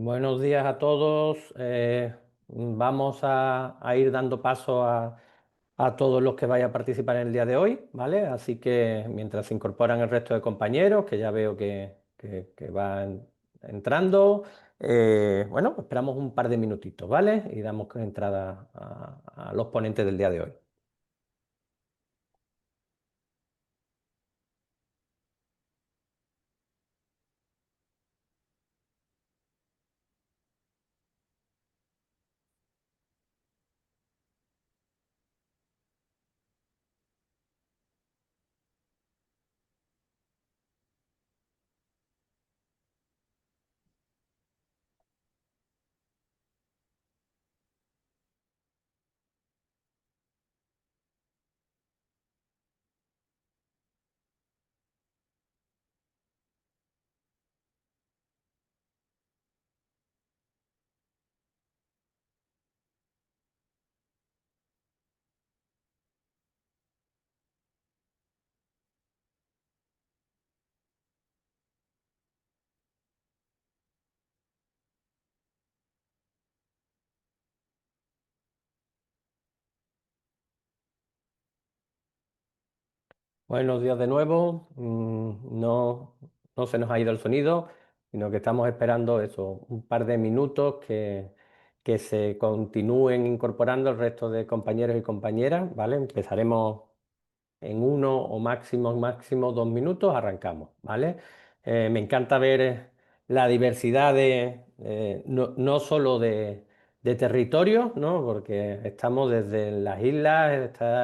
Buenos días a todos. Vamos a ir dando paso a todos los que vayan a participar en el día de hoy, ¿vale? Así que mientras se incorporan el resto de compañeros, que ya veo que van entrando, bueno, pues esperamos un par de minutitos, ¿vale? Y damos entrada a los ponentes del día de hoy. Buenos días de nuevo. No se nos ha ido el sonido, sino que estamos esperando eso, un par de minutos que se continúen incorporando el resto de compañeros y compañeras, ¿vale? Empezaremos en uno o máximo 2 minutos, arrancamos, ¿vale? Me encanta ver la diversidad no solo de territorios, ¿no? Porque estamos desde las islas,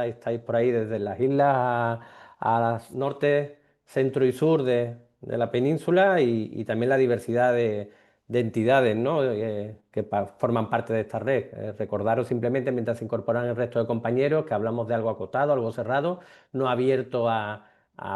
estáis por ahí desde las islas a norte, centro y sur de la península y también la diversidad de entidades, ¿no? Que forman parte de esta red. Recordaros simplemente, mientras se incorporan el resto de compañeros, que hablamos de algo acotado, algo cerrado, no abierto a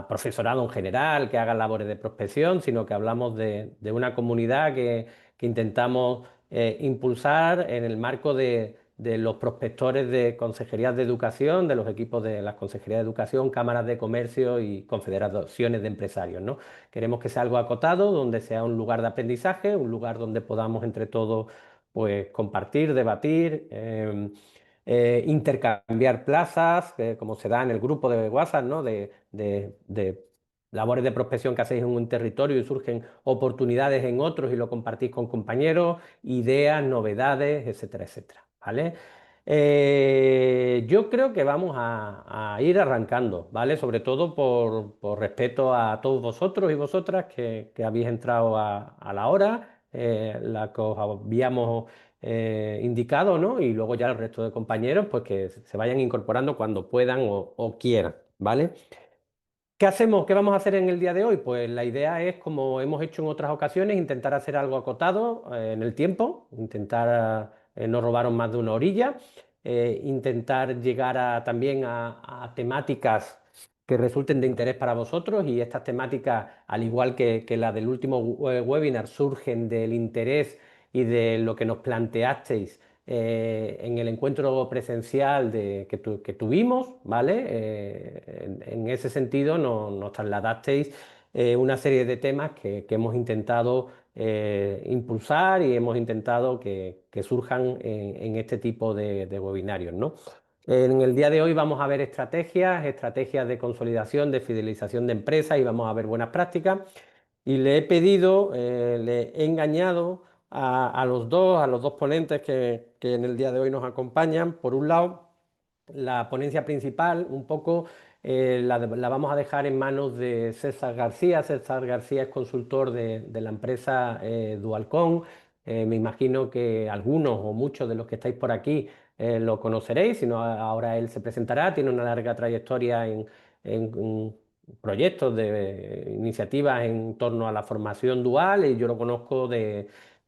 profesorado en general que haga labores de prospección, sino que hablamos de una comunidad que intentamos impulsar en el marco de los prospectores de consejerías de educación, de los equipos de las consejerías de educación, cámaras de comercio y confederaciones de empresarios, ¿no? Queremos que sea algo acotado, donde sea un lugar de aprendizaje, un lugar donde podamos entre todos pues, compartir, debatir, intercambiar plazas, como se da en el grupo de WhatsApp, ¿no? De labores de prospección que hacéis en un territorio y surgen oportunidades en otros y lo compartís con compañeros, ideas, novedades, etcétera, etcétera. ¿Vale? Yo creo que vamos a ir arrancando, ¿vale? Sobre todo por respeto a todos vosotros y vosotras que habéis entrado a la hora, la que os habíamos indicado, ¿no? Y luego ya el resto de compañeros, pues que se vayan incorporando cuando puedan o quieran, ¿vale? ¿Qué hacemos? ¿Qué vamos a hacer en el día de hoy? Pues la idea es, como hemos hecho en otras ocasiones, intentar hacer algo acotado en el tiempo, intentar no robaros más de una orilla, intentar llegar también a temáticas que resulten de interés para vosotros y estas temáticas, al igual que la del último webinar, surgen del interés y de lo que nos planteasteis en el encuentro presencial que tuvimos, ¿vale? En ese sentido nos trasladasteis una serie de temas que hemos intentado impulsar y hemos intentado que surjan en este tipo de webinarios, ¿no? En el día de hoy vamos a ver estrategias de consolidación, de fidelización de empresas y vamos a ver buenas prácticas. Y le he pedido, le he engañado a los dos ponentes que en el día de hoy nos acompañan. Por un lado, la ponencia principal, un poco, la vamos a dejar en manos de César García. César García es consultor de la empresa Dualcom. Me imagino que algunos o muchos de los que estáis por aquí lo conoceréis, si no, ahora él se presentará. Tiene una larga trayectoria en proyectos de iniciativas en torno a la formación dual y yo lo conozco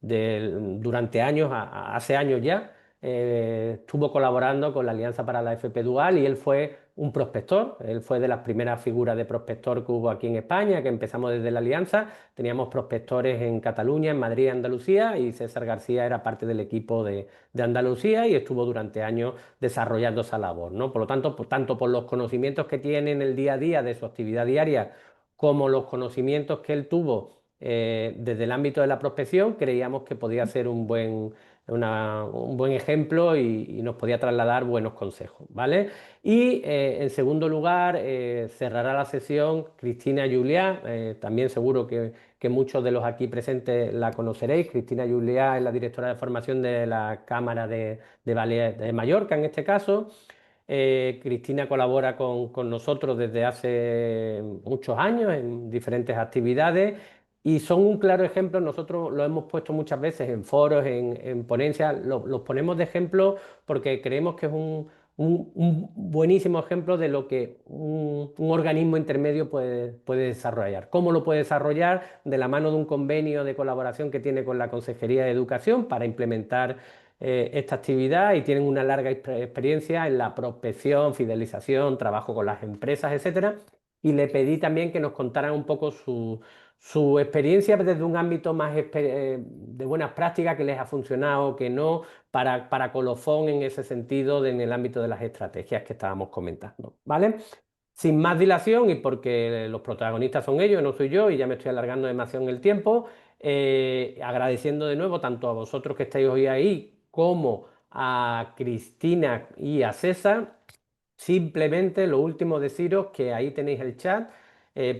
durante años, hace años ya. Estuvo colaborando con la Alianza para la FP Dual y él fue un prospector. Él fue de las primeras figuras de prospector que hubo aquí en España, que empezamos desde la Alianza. Teníamos prospectores en Cataluña, en Madrid y Andalucía, y César García era parte del equipo de Andalucía y estuvo durante años desarrollando esa labor, ¿no? Por lo tanto, tanto por los conocimientos que tiene en el día a día de su actividad diaria, como los conocimientos que él tuvo desde el ámbito de la prospección creíamos que podía ser un buen ejemplo y nos podía trasladar buenos consejos, ¿vale? Y en segundo lugar, cerrará la sesión Cristina Juliá, también seguro que muchos de los aquí presentes la conoceréis. Cristina Juliá es la directora de formación de la Cámara de Ballet de Mallorca, en este caso. Cristina colabora con nosotros desde hace muchos años en diferentes actividades y son un claro ejemplo. Nosotros lo hemos puesto muchas veces en foros, en ponencias, los ponemos de ejemplo porque creemos que es un buenísimo ejemplo de lo que un organismo intermedio puede desarrollar. ¿Cómo lo puede desarrollar? De la mano de un convenio de colaboración que tiene con la Consejería de Educación para implementar esta actividad y tienen una larga experiencia en la prospección, fidelización, trabajo con las empresas, etcétera. Y le pedí también que nos contaran un poco su experiencia desde un ámbito más de buenas prácticas, que les ha funcionado, que no, para colofón en ese sentido en el ámbito de las estrategias que estábamos comentando, ¿vale? Sin más dilación y porque los protagonistas son ellos, no soy yo, y ya me estoy alargando demasiado en el tiempo, agradeciendo de nuevo tanto a vosotros que estáis hoy ahí como a Cristina y a César. Simplemente lo último deciros que ahí tenéis el chat,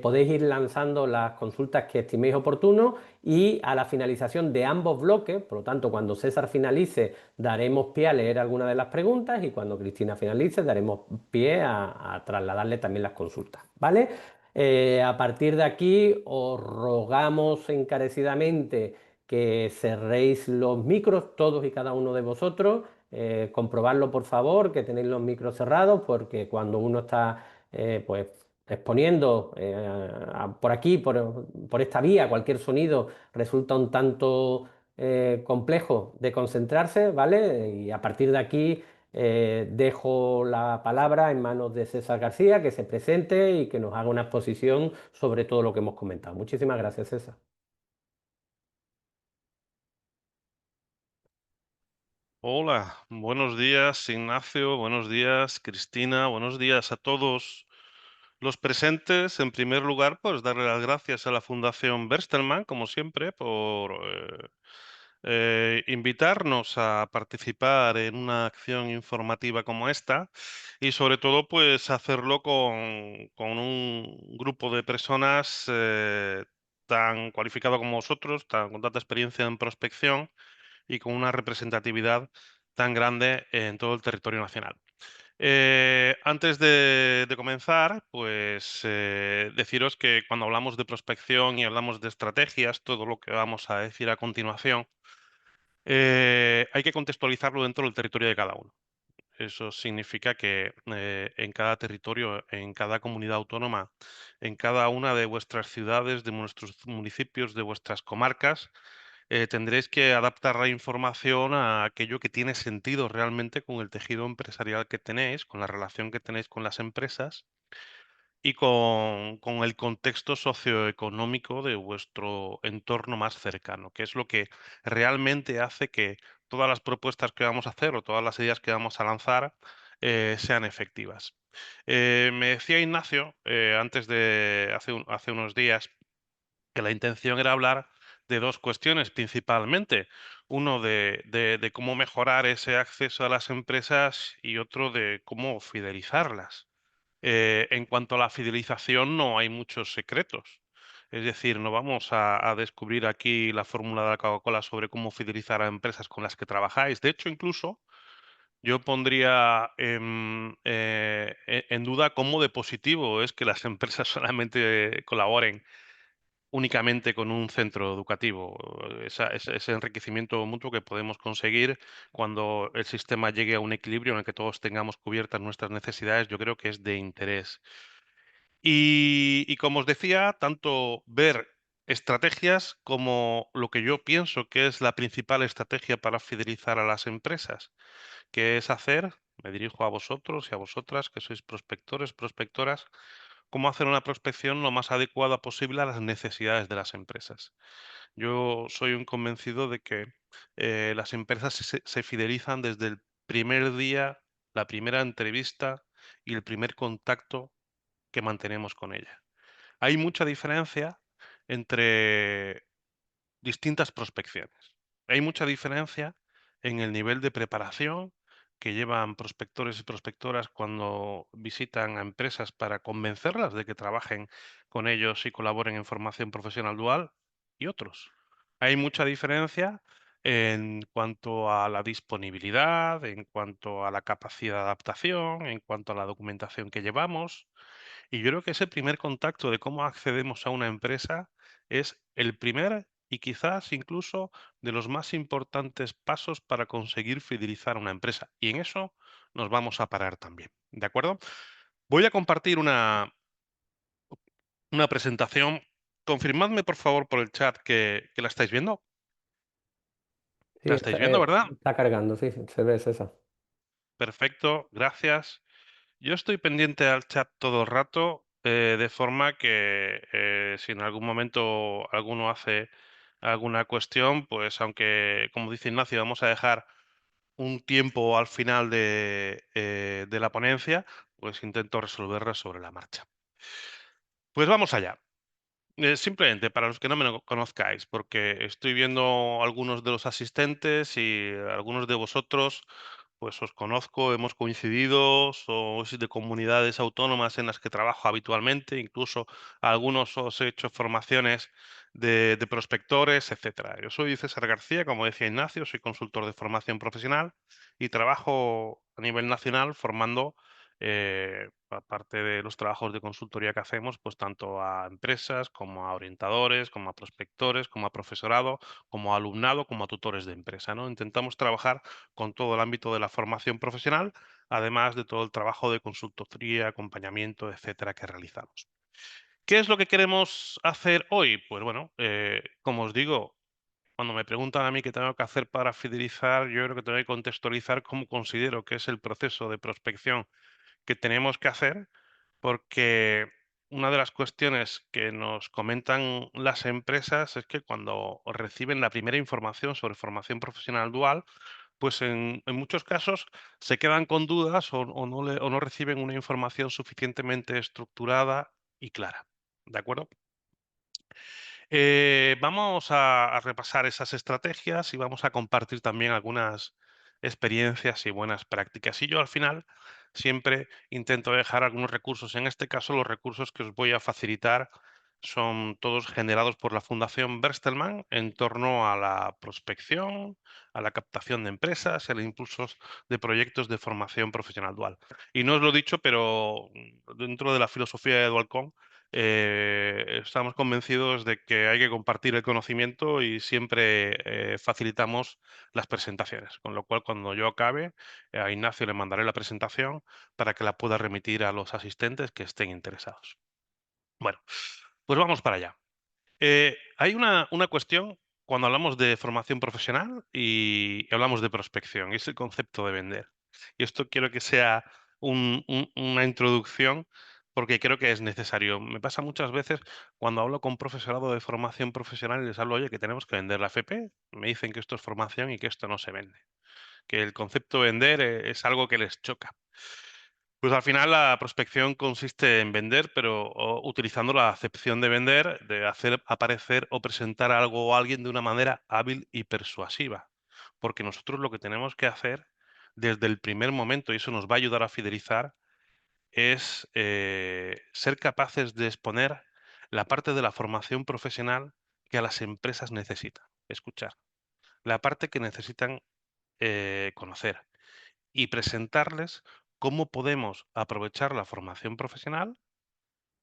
podéis ir lanzando las consultas que estiméis oportuno y a la finalización de ambos bloques, por lo tanto cuando César finalice daremos pie a leer algunas de las preguntas y cuando Cristina finalice daremos pie a trasladarle también las consultas, ¿vale? A partir de aquí os rogamos encarecidamente que cerréis los micros todos y cada uno de vosotros. Comprobarlo por favor, que tenéis los micros cerrados, porque cuando uno está pues exponiendo por aquí, por esta vía, cualquier sonido resulta un tanto complejo de concentrarse, ¿vale? Y a partir de aquí dejo la palabra en manos de César García, que se presente y que nos haga una exposición sobre todo lo que hemos comentado. Muchísimas gracias, César. Hola, buenos días Ignacio, buenos días Cristina, buenos días a todos los presentes. En primer lugar, pues darle las gracias a la Fundación Bertelsmann, como siempre, por invitarnos a participar en una acción informativa como esta y sobre todo, pues hacerlo con un grupo de personas tan cualificado como vosotros, con tanta experiencia en prospección y con una representatividad tan grande en todo el territorio nacional. Antes de comenzar, pues deciros que cuando hablamos de prospección y hablamos de estrategias, todo lo que vamos a decir a continuación, hay que contextualizarlo dentro del territorio de cada uno. Eso significa que en cada territorio, en cada comunidad autónoma, en cada una de vuestras ciudades, de nuestros municipios, de vuestras comarcas, tendréis que adaptar la información a aquello que tiene sentido realmente con el tejido empresarial que tenéis, con la relación que tenéis con las empresas y con el contexto socioeconómico de vuestro entorno más cercano, que es lo que realmente hace que todas las propuestas que vamos a hacer o todas las ideas que vamos a lanzar sean efectivas. Me decía Ignacio, antes de hace unos días, que la intención era hablar de dos cuestiones principalmente. Uno de cómo mejorar ese acceso a las empresas y otro de cómo fidelizarlas. En cuanto a la fidelización, no hay muchos secretos. Es decir, no vamos a descubrir aquí la fórmula de la Coca-Cola sobre cómo fidelizar a empresas con las que trabajáis. De hecho, incluso yo pondría en duda cómo de positivo es que las empresas solamente colaboren únicamente con un centro educativo. Ese enriquecimiento mutuo que podemos conseguir cuando el sistema llegue a un equilibrio en el que todos tengamos cubiertas nuestras necesidades, yo creo que es de interés. Y como os decía, tanto ver estrategias como lo que yo pienso que es la principal estrategia para fidelizar a las empresas, que es hacer, me dirijo a vosotros y a vosotras, que sois prospectores, prospectoras, cómo hacer una prospección lo más adecuada posible a las necesidades de las empresas. Yo soy un convencido de que las empresas se fidelizan desde el primer día, la primera entrevista y el primer contacto que mantenemos con ella. Hay mucha diferencia entre distintas prospecciones. Hay mucha diferencia en el nivel de preparación que llevan prospectores y prospectoras cuando visitan a empresas para convencerlas de que trabajen con ellos y colaboren en formación profesional dual y otros. Hay mucha diferencia en cuanto a la disponibilidad, en cuanto a la capacidad de adaptación, en cuanto a la documentación que llevamos. Y yo creo que ese primer contacto de cómo accedemos a una empresa es el primer y quizás incluso de los más importantes pasos para conseguir fidelizar a una empresa. Y en eso nos vamos a parar también. ¿De acuerdo? Voy a compartir una presentación. Confirmadme, por favor, por el chat que la estáis viendo. Sí, ¿La estáis viendo, verdad? está cargando, sí, se ve César. Perfecto, gracias. Yo estoy pendiente al chat todo el rato, de forma que si en algún momento alguno hace alguna cuestión, pues aunque, como dice Ignacio, vamos a dejar un tiempo al final de la ponencia, pues intento resolverla sobre la marcha. Pues vamos allá. Simplemente para los que no me conozcáis, porque estoy viendo algunos de los asistentes y algunos de vosotros, pues os conozco, hemos coincidido, sois de comunidades autónomas en las que trabajo habitualmente, incluso a algunos os he hecho formaciones de prospectores, etcétera. Yo soy César García, como decía Ignacio, soy consultor de formación profesional y trabajo a nivel nacional formando aparte de los trabajos de consultoría que hacemos, pues tanto a empresas como a orientadores, como a prospectores, como a profesorado, como a alumnado, como a tutores de empresa, ¿no? Intentamos trabajar con todo el ámbito de la formación profesional, además de todo el trabajo de consultoría, acompañamiento, etcétera, que realizamos. ¿Qué es lo que queremos hacer hoy? Pues bueno, como os digo, cuando me preguntan a mí qué tengo que hacer para fidelizar, yo creo que tengo que contextualizar cómo considero que es el proceso de prospección que tenemos que hacer, porque una de las cuestiones que nos comentan las empresas es que cuando reciben la primera información sobre formación profesional dual, pues en muchos casos se quedan con dudas o no reciben una información suficientemente estructurada y clara. ¿De acuerdo? Vamos a repasar esas estrategias y vamos a compartir también algunas experiencias y buenas prácticas. Y yo al final siempre intento dejar algunos recursos. En este caso, los recursos que os voy a facilitar son todos generados por la Fundación Berstelmann en torno a la prospección, a la captación de empresas y al impulso de proyectos de formación profesional dual. Y no os lo he dicho, pero dentro de la filosofía de Dualcom, estamos convencidos de que hay que compartir el conocimiento y siempre facilitamos las presentaciones. Con lo cual, cuando yo acabe, a Ignacio le mandaré la presentación para que la pueda remitir a los asistentes que estén interesados. Bueno, pues vamos para allá. Hay una cuestión cuando hablamos de formación profesional y hablamos de prospección, y es el concepto de vender. Y esto quiero que sea una introducción porque creo que es necesario. Me pasa muchas veces cuando hablo con profesorado de formación profesional y les hablo, oye, que tenemos que vender la FP, me dicen que esto es formación y que esto no se vende, que el concepto de vender es algo que les choca. Pues al final la prospección consiste en vender, pero utilizando la acepción de vender, de hacer aparecer o presentar algo o alguien de una manera hábil y persuasiva. Porque nosotros lo que tenemos que hacer desde el primer momento, y eso nos va a ayudar a fidelizar, es ser capaces de exponer la parte de la formación profesional que a las empresas necesitan escuchar, la parte que necesitan conocer y presentarles cómo podemos aprovechar la formación profesional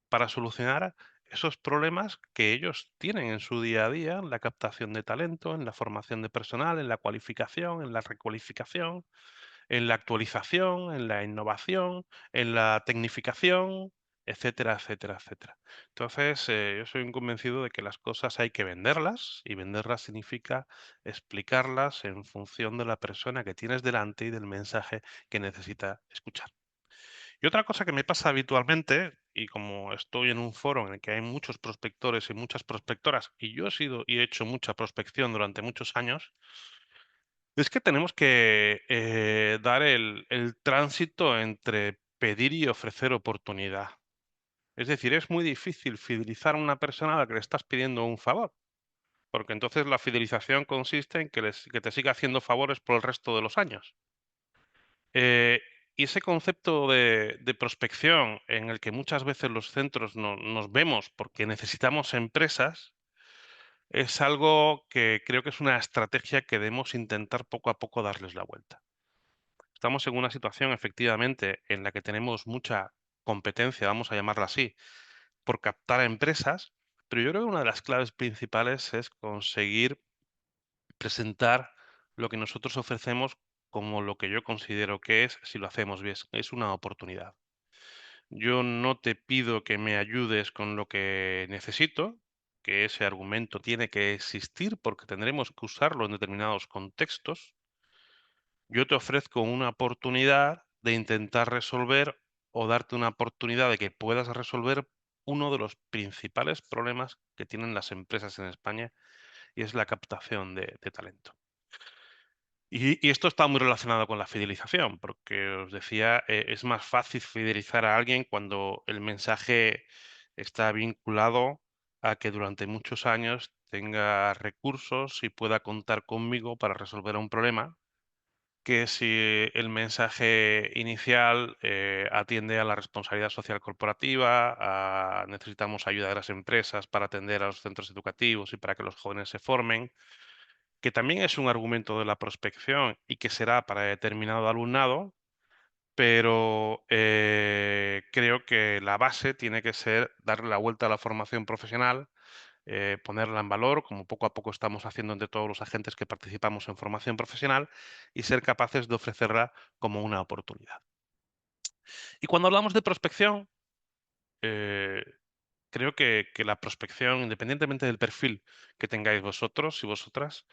para solucionar esos problemas que ellos tienen en su día a día, en la captación de talento, en la formación de personal, en la cualificación, en la recualificación, en la actualización, en la innovación, en la tecnificación, etcétera, etcétera, etcétera. Entonces, yo soy un convencido de que las cosas hay que venderlas y venderlas significa explicarlas en función de la persona que tienes delante y del mensaje que necesita escuchar. Y otra cosa que me pasa habitualmente, y como estoy en un foro en el que hay muchos prospectores y muchas prospectoras, y yo he sido y he hecho mucha prospección durante muchos años, es que tenemos que dar el tránsito entre pedir y ofrecer oportunidad. Es decir, es muy difícil fidelizar a una persona a la que le estás pidiendo un favor, porque entonces la fidelización consiste en que te siga haciendo favores por el resto de los años. Eh, y ese concepto de prospección en el que muchas veces los centros nos vemos porque necesitamos empresas, es algo que creo que es una estrategia que debemos intentar poco a poco darles la vuelta. Estamos en una situación, efectivamente, en la que tenemos mucha competencia, vamos a llamarla así, por captar a empresas, pero yo creo que una de las claves principales es conseguir presentar lo que nosotros ofrecemos como lo que yo considero que es, si lo hacemos bien, es una oportunidad. Yo no te pido que me ayudes con lo que necesito, que ese argumento tiene que existir porque tendremos que usarlo en determinados contextos. Yo te ofrezco una oportunidad de intentar resolver o darte una oportunidad de que puedas resolver uno de los principales problemas que tienen las empresas en España y es la captación de talento. Y esto está muy relacionado con la fidelización, porque os decía, es más fácil fidelizar a alguien cuando el mensaje está vinculado a que durante muchos años tenga recursos y pueda contar conmigo para resolver un problema, que si el mensaje inicial atiende a la responsabilidad social corporativa, necesitamos ayuda de las empresas para atender a los centros educativos y para que los jóvenes se formen, que también es un argumento de la prospección y que será para determinado alumnado, pero creo que la base tiene que ser darle la vuelta a la formación profesional, ponerla en valor, como poco a poco estamos haciendo entre todos los agentes que participamos en formación profesional, y ser capaces de ofrecerla como una oportunidad. Y cuando hablamos de prospección, eh, creo que la prospección, independientemente del perfil que tengáis vosotros y vosotras,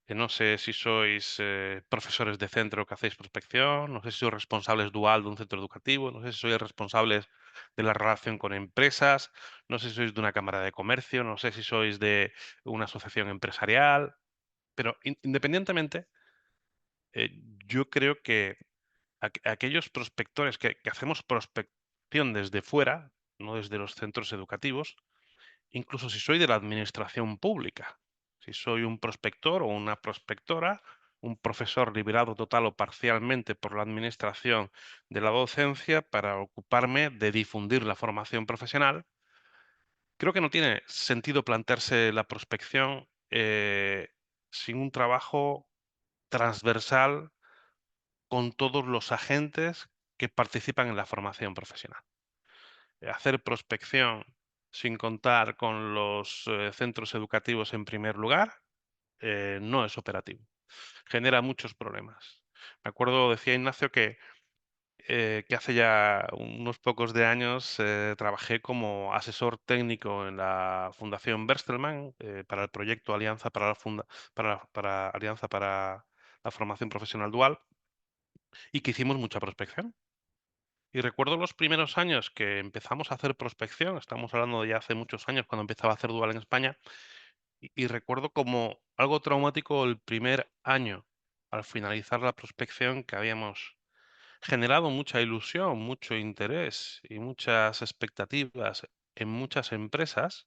que no sé si sois profesores de centro que hacéis prospección, no sé si sois responsables dual de un centro educativo, no sé si sois responsables de la relación con empresas, no sé si sois de una cámara de comercio, no sé si sois de una asociación empresarial, pero independientemente, eh, yo creo que aquellos prospectores que hacemos prospección desde fuera, no desde los centros educativos, incluso si soy de la administración pública, si soy un prospector o una prospectora, un profesor liberado total o parcialmente por la administración de la docencia para ocuparme de difundir la formación profesional, creo que no tiene sentido plantearse la prospección sin un trabajo transversal con todos los agentes que participan en la formación profesional. Hacer prospección sin contar con los centros educativos en primer lugar no es operativo. Genera muchos problemas. Me acuerdo, decía Ignacio, que hace ya unos pocos de años trabajé como asesor técnico en la Fundación Bertelsmann para el proyecto Alianza para Alianza para la Formación Profesional Dual y que hicimos mucha prospección. Y recuerdo los primeros años que empezamos a hacer prospección, estamos hablando de ya hace muchos años cuando empezaba a hacer dual en España, y recuerdo como algo traumático el primer año, al finalizar la prospección, que habíamos generado mucha ilusión, mucho interés y muchas expectativas en muchas empresas,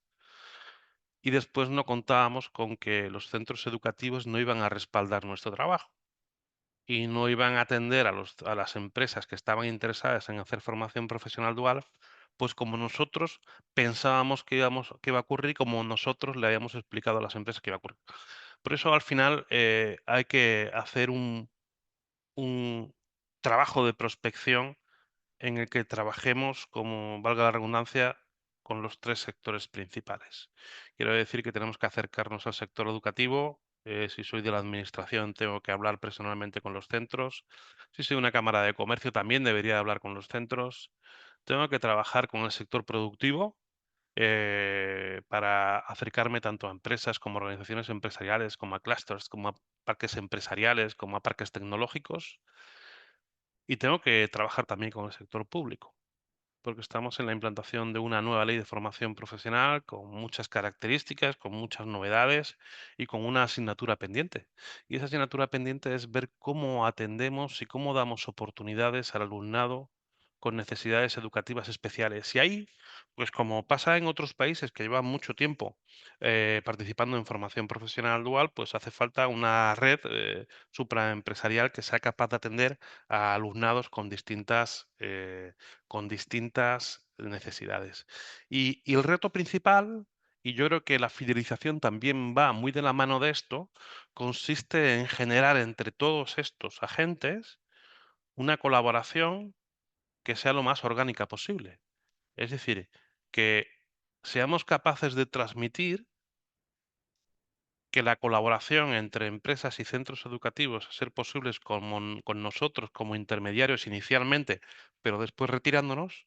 y después no contábamos con que los centros educativos no iban a respaldar nuestro trabajo y no iban a atender a las empresas que estaban interesadas en hacer formación profesional dual, pues como nosotros pensábamos que iba a ocurrir y como nosotros le habíamos explicado a las empresas que iba a ocurrir. Por eso al final hay que hacer un trabajo de prospección en el que trabajemos, como valga la redundancia, con los tres sectores principales. Quiero decir que tenemos que acercarnos al sector educativo. Si soy de la administración, tengo que hablar personalmente con los centros. Si soy una cámara de comercio, también debería hablar con los centros. Tengo que trabajar con el sector productivo para acercarme tanto a empresas como a organizaciones empresariales, como a clusters, como a parques empresariales, como a parques tecnológicos. Y tengo que trabajar también con el sector público porque estamos en la implantación de una nueva ley de formación profesional con muchas características, con muchas novedades y con una asignatura pendiente. Y esa asignatura pendiente es ver cómo atendemos y cómo damos oportunidades al alumnado con necesidades educativas especiales. Y ahí, pues como pasa en otros países que llevan mucho tiempo participando en formación profesional dual, pues hace falta una red supraempresarial que sea capaz de atender a alumnados con distintas necesidades. Y el reto principal, y yo creo que la fidelización también va muy de la mano de esto, consiste en generar entre todos estos agentes una colaboración que sea lo más orgánica posible. Es decir, que seamos capaces de transmitir que la colaboración entre empresas y centros educativos, a ser posibles con nosotros como intermediarios inicialmente, pero después retirándonos,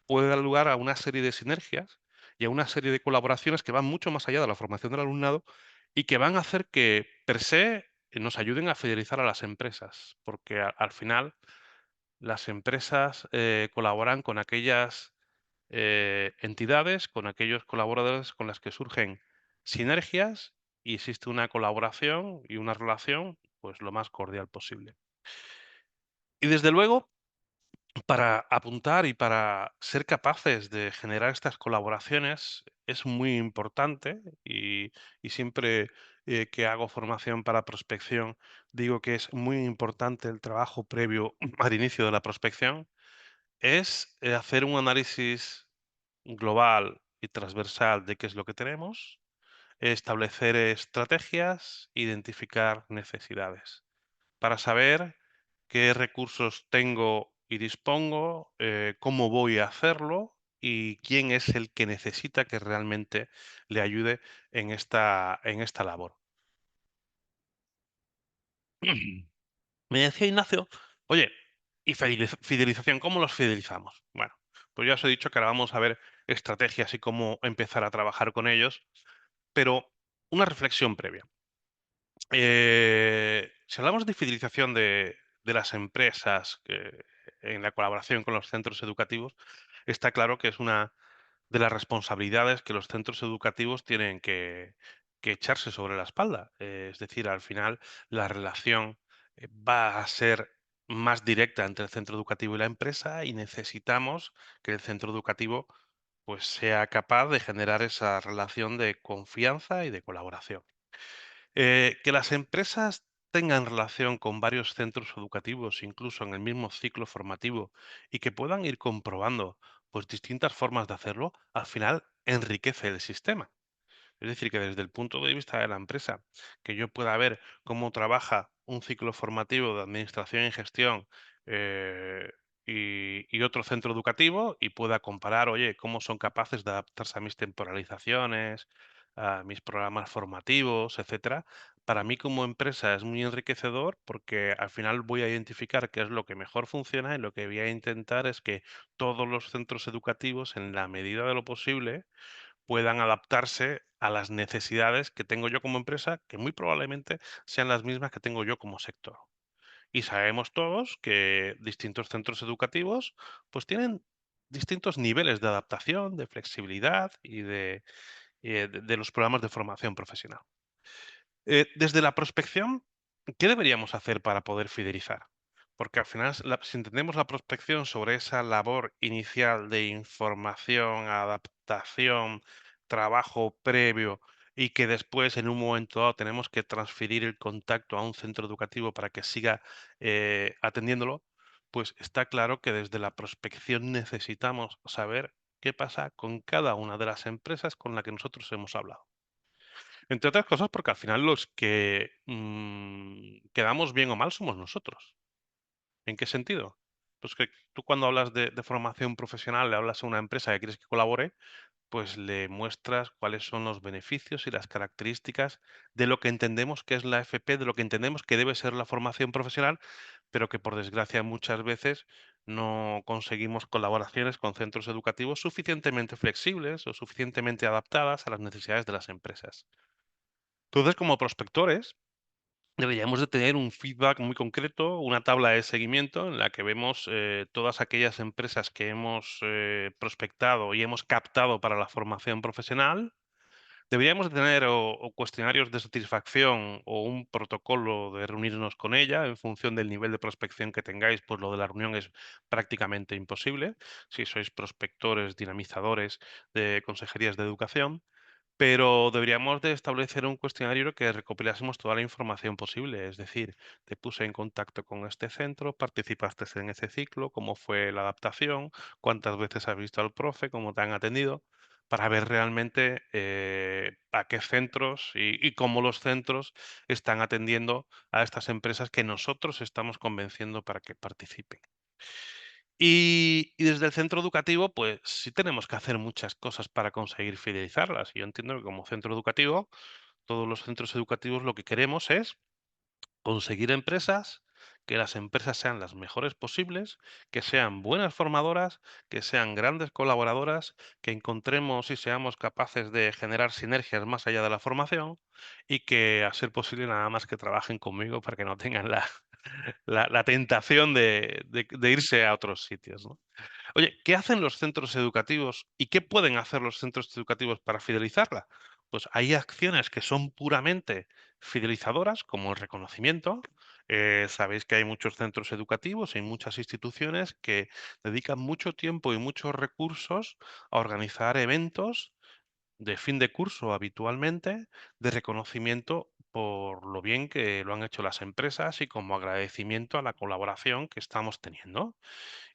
puede dar lugar a una serie de sinergias y a una serie de colaboraciones que van mucho más allá de la formación del alumnado y que van a hacer que, per se, nos ayuden a fidelizar a las empresas, porque al final las empresas colaboran con aquellas entidades, con aquellos colaboradores con las que surgen sinergias y existe una colaboración y una relación, pues lo más cordial posible. Y desde luego, para apuntar y para ser capaces de generar estas colaboraciones es muy importante y siempre que hago formación para prospección digo que es muy importante el trabajo previo al inicio de la prospección, es hacer un análisis global y transversal de qué es lo que tenemos, establecer estrategias, identificar necesidades, para saber qué recursos tengo y dispongo, cómo voy a hacerlo y quién es el que necesita que realmente le ayude en esta labor. Me decía Ignacio, oye, ¿y fidelización? ¿Cómo los fidelizamos? Bueno, pues ya os he dicho que ahora vamos a ver estrategias y cómo empezar a trabajar con ellos, pero una reflexión previa. Si hablamos de fidelización de las empresas en la colaboración con los centros educativos, está claro que es una de las responsabilidades que los centros educativos tienen que echarse sobre la espalda. Es decir, al final la relación va a ser más directa entre el centro educativo y la empresa y necesitamos que el centro educativo pues sea capaz de generar esa relación de confianza y de colaboración. Que las empresas tengan relación con varios centros educativos, incluso en el mismo ciclo formativo, y que puedan ir comprobando pues distintas formas de hacerlo, al final enriquece el sistema. Es decir, que desde el punto de vista de la empresa, que yo pueda ver cómo trabaja un ciclo formativo de administración y gestión eh, y otro centro educativo y pueda comparar, oye, cómo son capaces de adaptarse a mis temporalizaciones, a mis programas formativos, etcétera. Para mí como empresa es muy enriquecedor porque al final voy a identificar qué es lo que mejor funciona y lo que voy a intentar es que todos los centros educativos, en la medida de lo posible, puedan adaptarse a las necesidades que tengo yo como empresa, que muy probablemente sean las mismas que tengo yo como sector. Y sabemos todos que distintos centros educativos pues tienen distintos niveles de adaptación, de flexibilidad y de los programas de formación profesional. Desde la prospección, ¿qué deberíamos hacer para poder fidelizar? Porque al final, si entendemos la prospección sobre esa labor inicial de información, adaptación, trabajo previo y que después en un momento dado tenemos que transferir el contacto a un centro educativo para que siga atendiéndolo, pues está claro que desde la prospección necesitamos saber qué pasa con cada una de las empresas con las que nosotros hemos hablado. Entre otras cosas, porque al final los que quedamos bien o mal somos nosotros. ¿En qué sentido? Pues que tú cuando hablas de formación profesional, le hablas a una empresa que quieres que colabore, pues le muestras cuáles son los beneficios y las características de lo que entendemos que es la FP, de lo que entendemos que debe ser la formación profesional, pero que por desgracia muchas veces no conseguimos colaboraciones con centros educativos suficientemente flexibles o suficientemente adaptadas a las necesidades de las empresas. Entonces, como prospectores, deberíamos de tener un feedback muy concreto, una tabla de seguimiento en la que vemos todas aquellas empresas que hemos prospectado y hemos captado para la formación profesional, Deberíamos de tener o cuestionarios de satisfacción o un protocolo de reunirnos con ella en función del nivel de prospección que tengáis, pues lo de la reunión es prácticamente imposible si sois prospectores, dinamizadores de consejerías de educación, pero deberíamos de establecer un cuestionario que recopilásemos toda la información posible, es decir, te puse en contacto con este centro, participaste en ese ciclo, cómo fue la adaptación, cuántas veces has visto al profe, cómo te han atendido, para ver realmente a qué centros y cómo los centros están atendiendo a estas empresas que nosotros estamos convenciendo para que participen. Y desde el centro educativo, pues sí tenemos que hacer muchas cosas para conseguir fidelizarlas. Yo entiendo que como centro educativo, todos los centros educativos lo que queremos es conseguir empresas, que las empresas sean las mejores posibles, que sean buenas formadoras, que sean grandes colaboradoras, que encontremos y seamos capaces de generar sinergias más allá de la formación y que, a ser posible, nada más que trabajen conmigo para que no tengan la tentación de irse a otros sitios, ¿no? Oye, ¿qué hacen los centros educativos y qué pueden hacer los centros educativos para fidelizarla? Pues hay acciones que son puramente fidelizadoras, como el reconocimiento. Sabéis que hay muchos centros educativos y muchas instituciones que dedican mucho tiempo y muchos recursos a organizar eventos de fin de curso habitualmente, de reconocimiento por lo bien que lo han hecho las empresas y como agradecimiento a la colaboración que estamos teniendo.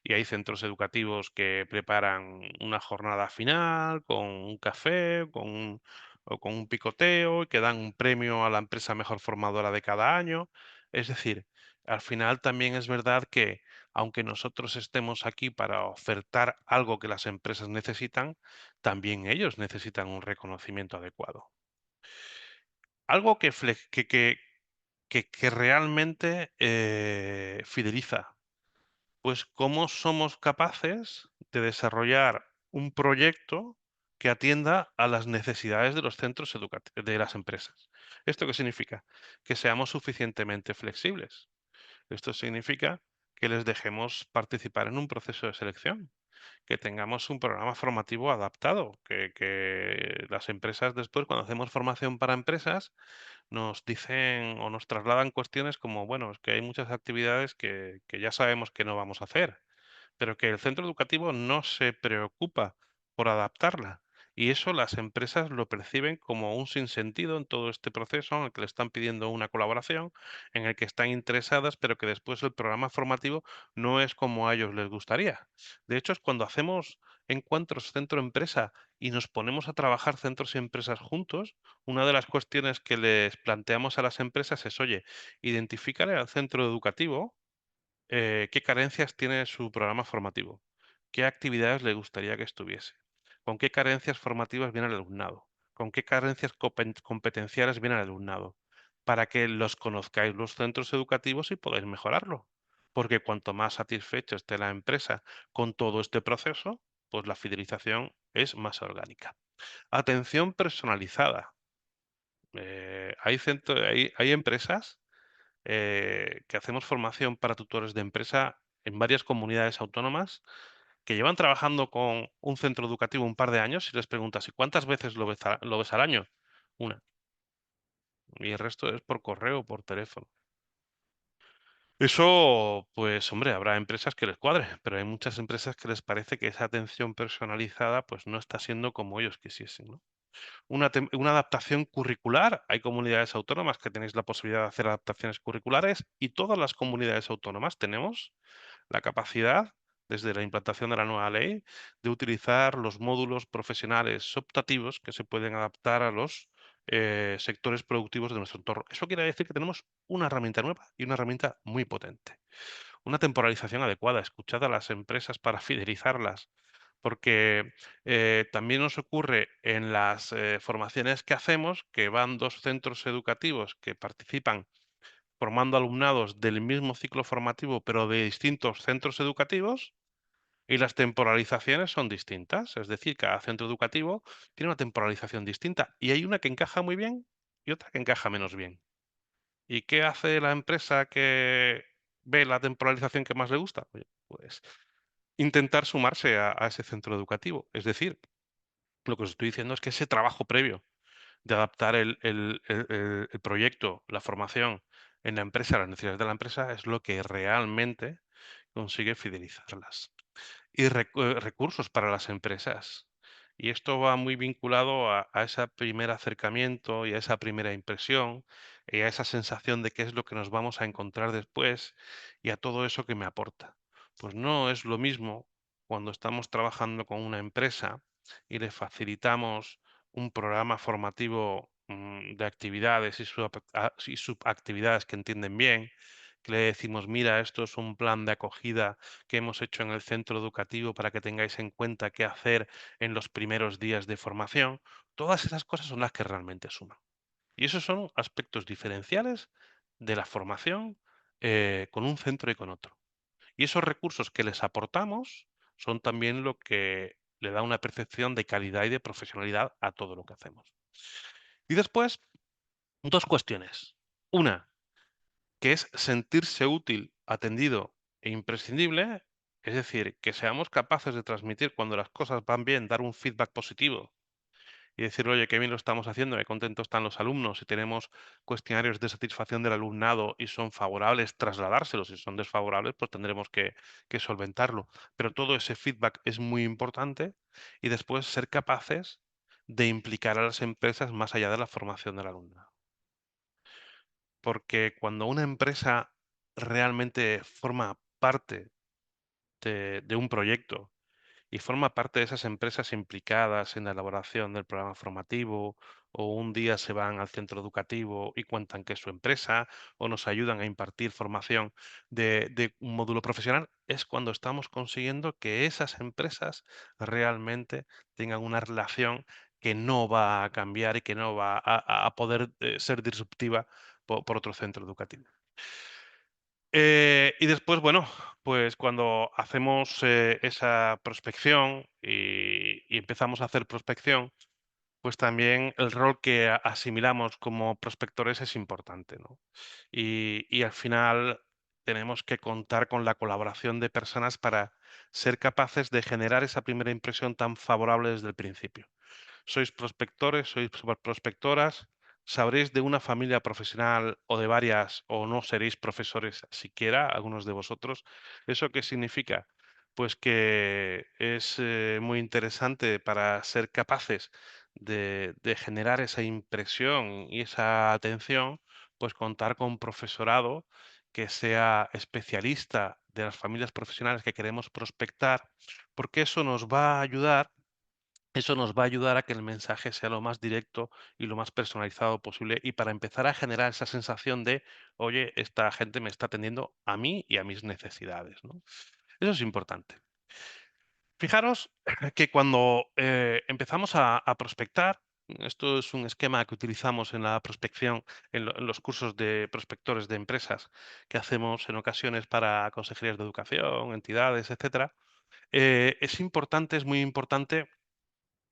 Y hay centros educativos que preparan una jornada final con un café, o con un picoteo y que dan un premio a la empresa mejor formadora de cada año. Es decir, al final también es verdad que aunque nosotros estemos aquí para ofertar algo que las empresas necesitan, también ellos necesitan un reconocimiento adecuado. Algo que realmente fideliza, pues, ¿cómo somos capaces de desarrollar un proyecto que atienda a las necesidades de los centros educativos, de las empresas? ¿Esto qué significa? Que seamos suficientemente flexibles. Esto significa que les dejemos participar en un proceso de selección, que tengamos un programa formativo adaptado, que las empresas después, cuando hacemos formación para empresas, nos dicen o nos trasladan cuestiones como, bueno, es que hay muchas actividades que ya sabemos que no vamos a hacer, pero que el centro educativo no se preocupa por adaptarla. Y eso las empresas lo perciben como un sinsentido en todo este proceso en el que le están pidiendo una colaboración, en el que están interesadas, pero que después el programa formativo no es como a ellos les gustaría. De hecho, es cuando hacemos encuentros centro-empresa y nos ponemos a trabajar centros y empresas juntos, una de las cuestiones que les planteamos a las empresas es, oye, identificar al centro educativo qué carencias tiene su programa formativo, qué actividades le gustaría que estuviese, con qué carencias formativas viene el alumnado, con qué carencias competenciales viene el alumnado, para que los conozcáis los centros educativos y podáis mejorarlo. Porque cuanto más satisfecho esté la empresa con todo este proceso, pues la fidelización es más orgánica. Atención personalizada. Hay empresas que hacemos formación para tutores de empresa en varias comunidades autónomas que llevan trabajando con un centro educativo un par de años y les preguntas, ¿y cuántas veces lo ves al año? Una. Y el resto es por correo o por teléfono. Eso, pues hombre, habrá empresas que les cuadre, pero hay muchas empresas que les parece que esa atención personalizada pues no está siendo como ellos quisiesen, ¿no? Una adaptación curricular. Hay comunidades autónomas que tenéis la posibilidad de hacer adaptaciones curriculares y todas las comunidades autónomas tenemos la capacidad, desde la implantación de la nueva ley, de utilizar los módulos profesionales optativos que se pueden adaptar a los sectores productivos de nuestro entorno. Eso quiere decir que tenemos una herramienta nueva y una herramienta muy potente. Una temporalización adecuada, escuchad a las empresas para fidelizarlas, porque también nos ocurre en las formaciones que hacemos que van dos centros educativos que participan formando alumnados del mismo ciclo formativo, pero de distintos centros educativos, y las temporalizaciones son distintas. Es decir, cada centro educativo tiene una temporalización distinta y hay una que encaja muy bien y otra que encaja menos bien. ¿Y qué hace la empresa que ve la temporalización que más le gusta? Oye, pues intentar sumarse a ese centro educativo. Es decir, lo que os estoy diciendo es que ese trabajo previo de adaptar el proyecto, la formación en la empresa, a las necesidades de la empresa, es lo que realmente consigue fidelizarlas. Y recursos para las empresas. Y esto va muy vinculado a ese primer acercamiento y a esa primera impresión y a esa sensación de qué es lo que nos vamos a encontrar después y a todo eso que me aporta. Pues no es lo mismo cuando estamos trabajando con una empresa y le facilitamos un programa formativo de actividades y subactividades que entienden bien, que le decimos, mira, esto es un plan de acogida que hemos hecho en el centro educativo para que tengáis en cuenta qué hacer en los primeros días de formación. Todas esas cosas son las que realmente suman. Y esos son aspectos diferenciales de la formación con un centro y con otro. Y esos recursos que les aportamos son también lo que le da una percepción de calidad y de profesionalidad a todo lo que hacemos. Y después, dos cuestiones. Una, que es sentirse útil, atendido e imprescindible, es decir, que seamos capaces de transmitir cuando las cosas van bien, dar un feedback positivo y decir, oye, qué bien lo estamos haciendo, qué contentos están los alumnos, si tenemos cuestionarios de satisfacción del alumnado y son favorables, trasladárselos, si son desfavorables, pues tendremos que solventarlo. Pero todo ese feedback es muy importante y después ser capaces de implicar a las empresas más allá de la formación del alumnado. Porque cuando una empresa realmente forma parte de un proyecto y forma parte de esas empresas implicadas en la elaboración del programa formativo, o un día se van al centro educativo y cuentan que es su empresa, o nos ayudan a impartir formación de un módulo profesional, es cuando estamos consiguiendo que esas empresas realmente tengan una relación que no va a cambiar y que no va a poder ser disruptiva por otro centro educativo. Y después, bueno, pues cuando hacemos esa prospección y empezamos a hacer prospección, pues también el rol que asimilamos como prospectores es importante, ¿no? Y al final tenemos que contar con la colaboración de personas para ser capaces de generar esa primera impresión tan favorable desde el principio. Sois prospectores, sois prospectoras, sabréis de una familia profesional o de varias, o no seréis profesores siquiera, algunos de vosotros. ¿Eso qué significa? Pues que es muy interesante para ser capaces de generar esa impresión y esa atención, pues contar con profesorado que sea especialista de las familias profesionales que queremos prospectar, porque eso nos va a ayudar a que el mensaje sea lo más directo y lo más personalizado posible y para empezar a generar esa sensación de, oye, esta gente me está atendiendo a mí y a mis necesidades, ¿no? Eso es importante. Fijaros que cuando empezamos a prospectar, esto es un esquema que utilizamos en la prospección, en los cursos de prospectores de empresas que hacemos en ocasiones para consejerías de educación, entidades, etcétera. Es importante, es muy importante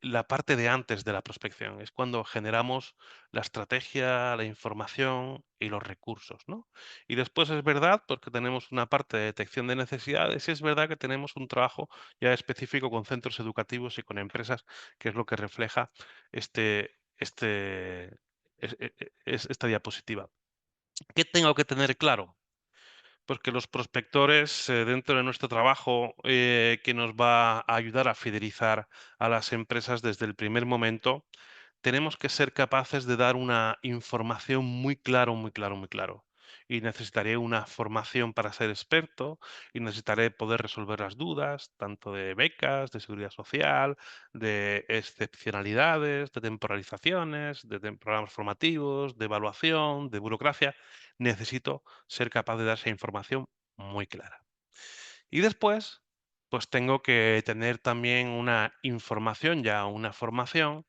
la parte de antes de la prospección, es cuando generamos la estrategia, la información y los recursos, ¿no? Y después es verdad, porque tenemos una parte de detección de necesidades, y es verdad que tenemos un trabajo ya específico con centros educativos y con empresas, que es lo que refleja este, esta diapositiva. ¿Qué tengo que tener claro? Pues que los prospectores, dentro de nuestro trabajo, que nos va a ayudar a fidelizar a las empresas desde el primer momento, tenemos que ser capaces de dar una información muy claro, muy claro, muy claro. Y necesitaré una formación para ser experto y necesitaré poder resolver las dudas, tanto de becas, de seguridad social, de excepcionalidades, de temporalizaciones, programas formativos, de evaluación, de burocracia. Necesito ser capaz de dar esa información muy clara. Y después, pues tengo que tener también una información, ya una formación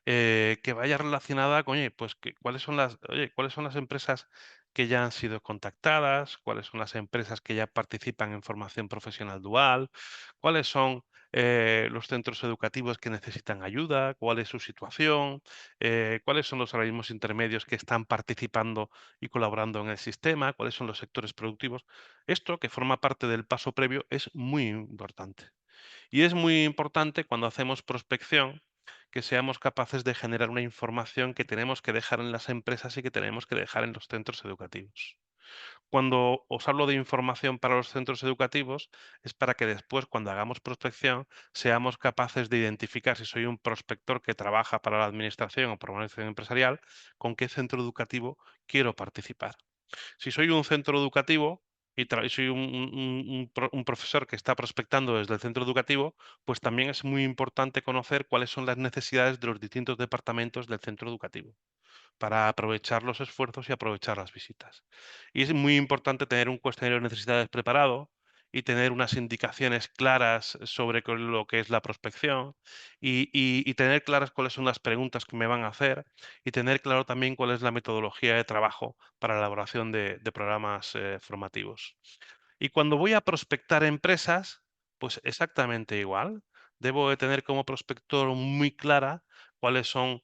que vaya relacionada con, oye, pues cuáles son las empresas que ya han sido contactadas, cuáles son las empresas que ya participan en formación profesional dual, cuáles son los centros educativos que necesitan ayuda, cuál es su situación, cuáles son los organismos intermedios que están participando y colaborando en el sistema, cuáles son los sectores productivos. Esto, que forma parte del paso previo, es muy importante. Y es muy importante cuando hacemos prospección que seamos capaces de generar una información que tenemos que dejar en las empresas y que tenemos que dejar en los centros educativos. Cuando os hablo de información para los centros educativos, es para que después, cuando hagamos prospección, seamos capaces de identificar si soy un prospector que trabaja para la administración o para una organización empresarial, con qué centro educativo quiero participar. Si soy un centro educativo y soy un profesor que está prospectando desde el centro educativo, pues también es muy importante conocer cuáles son las necesidades de los distintos departamentos del centro educativo para aprovechar los esfuerzos y aprovechar las visitas. Y es muy importante tener un cuestionario de necesidades preparado y tener unas indicaciones claras sobre lo que es la prospección y tener claras cuáles son las preguntas que me van a hacer y tener claro también cuál es la metodología de trabajo para la elaboración de programas formativos. Y cuando voy a prospectar empresas, pues exactamente igual. Debo de tener como prospector muy clara cuáles son,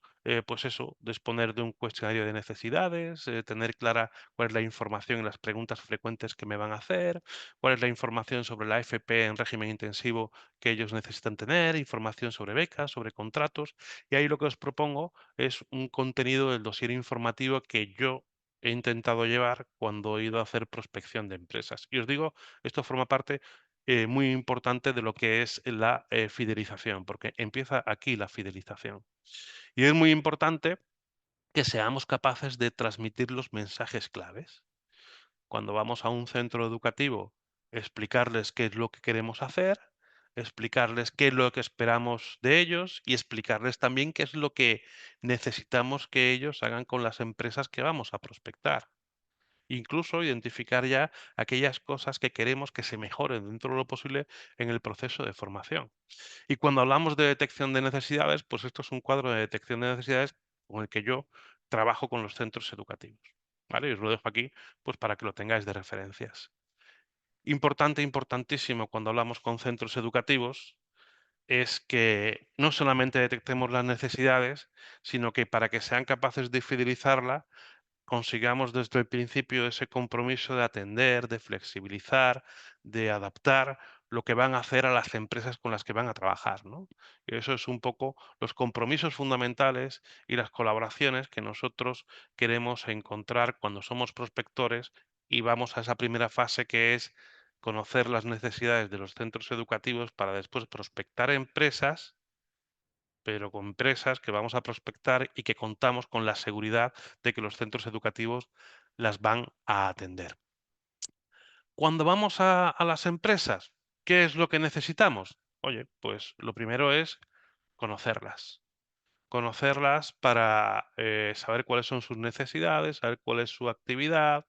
pues eso, disponer de un cuestionario de necesidades, tener clara cuál es la información y las preguntas frecuentes que me van a hacer, cuál es la información sobre la FP en régimen intensivo que ellos necesitan tener, información sobre becas, sobre contratos. Y ahí lo que os propongo es un contenido del dossier informativo que yo he intentado llevar cuando he ido a hacer prospección de empresas. Y os digo, esto forma parte muy importante de lo que es la fidelización, porque empieza aquí la fidelización. Y es muy importante que seamos capaces de transmitir los mensajes claves. Cuando vamos a un centro educativo, explicarles qué es lo que queremos hacer, explicarles qué es lo que esperamos de ellos y explicarles también qué es lo que necesitamos que ellos hagan con las empresas que vamos a prospectar. Incluso identificar ya aquellas cosas que queremos que se mejoren dentro de lo posible en el proceso de formación. Y cuando hablamos de detección de necesidades, pues esto es un cuadro de detección de necesidades con el que yo trabajo con los centros educativos. ¿Vale? Y os lo dejo aquí pues para que lo tengáis de referencias. Importante, importantísimo cuando hablamos con centros educativos es que no solamente detectemos las necesidades, sino que para que sean capaces de fidelizarla, consigamos desde el principio ese compromiso de atender, de flexibilizar, de adaptar lo que van a hacer a las empresas con las que van a trabajar, ¿no? Y eso es un poco los compromisos fundamentales y las colaboraciones que nosotros queremos encontrar cuando somos prospectores y vamos a esa primera fase que es conocer las necesidades de los centros educativos para después prospectar empresas, pero con empresas que vamos a prospectar y que contamos con la seguridad de que los centros educativos las van a atender. Cuando vamos a las empresas, ¿qué es lo que necesitamos? Oye, pues lo primero es conocerlas. Conocerlas para saber cuáles son sus necesidades, saber cuál es su actividad,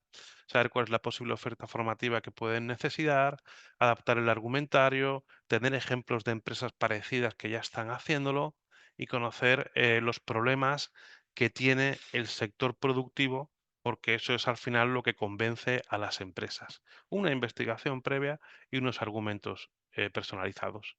saber cuál es la posible oferta formativa que pueden necesitar, adaptar el argumentario, tener ejemplos de empresas parecidas que ya están haciéndolo y conocer los problemas que tiene el sector productivo, porque eso es al final lo que convence a las empresas. Una investigación previa y unos argumentos personalizados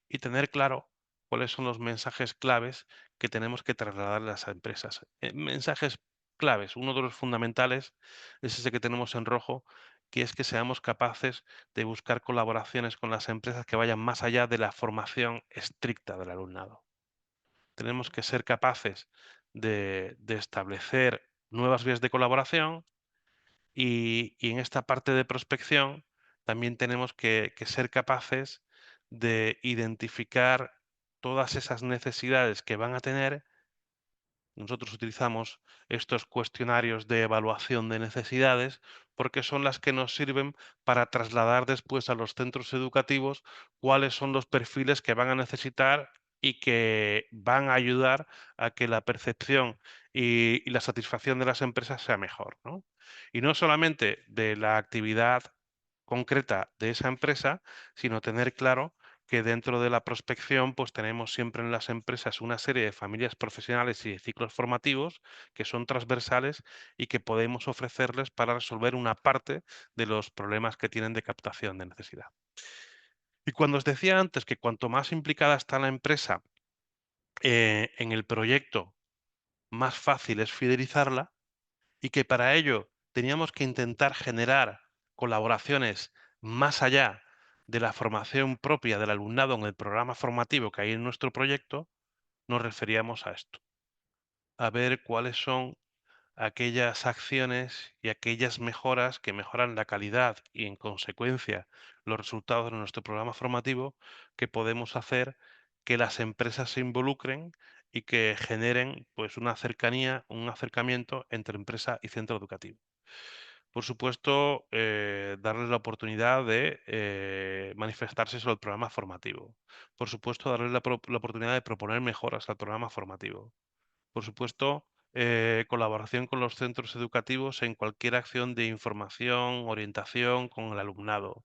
y tener claro cuáles son los mensajes claves que tenemos que trasladar a las empresas. Mensajes claves, uno de los fundamentales es ese que tenemos en rojo, que es que seamos capaces de buscar colaboraciones con las empresas que vayan más allá de la formación estricta del alumnado. Tenemos que ser capaces de establecer nuevas vías de colaboración y en esta parte de prospección también tenemos que ser capaces de identificar todas esas necesidades que van a tener. Nosotros utilizamos estos cuestionarios de evaluación de necesidades porque son las que nos sirven para trasladar después a los centros educativos cuáles son los perfiles que van a necesitar y que van a ayudar a que la percepción y la satisfacción de las empresas sea mejor, ¿no? Y no solamente de la actividad concreta de esa empresa, sino tener claro que dentro de la prospección, pues tenemos siempre en las empresas una serie de familias profesionales y de ciclos formativos que son transversales y que podemos ofrecerles para resolver una parte de los problemas que tienen de captación de necesidad. Y cuando os decía antes que cuanto más implicada está la empresa en el proyecto, más fácil es fidelizarla y que para ello teníamos que intentar generar colaboraciones más allá de la formación propia del alumnado en el programa formativo que hay en nuestro proyecto, nos referíamos a esto, a ver cuáles son aquellas acciones y aquellas mejoras que mejoran la calidad y, en consecuencia, los resultados de nuestro programa formativo que podemos hacer que las empresas se involucren y que generen pues una cercanía, un acercamiento entre empresa y centro educativo. Por supuesto, darles la oportunidad de manifestarse sobre el programa formativo. Por supuesto, darles la oportunidad de proponer mejoras al programa formativo. Por supuesto, colaboración con los centros educativos en cualquier acción de información, orientación con el alumnado,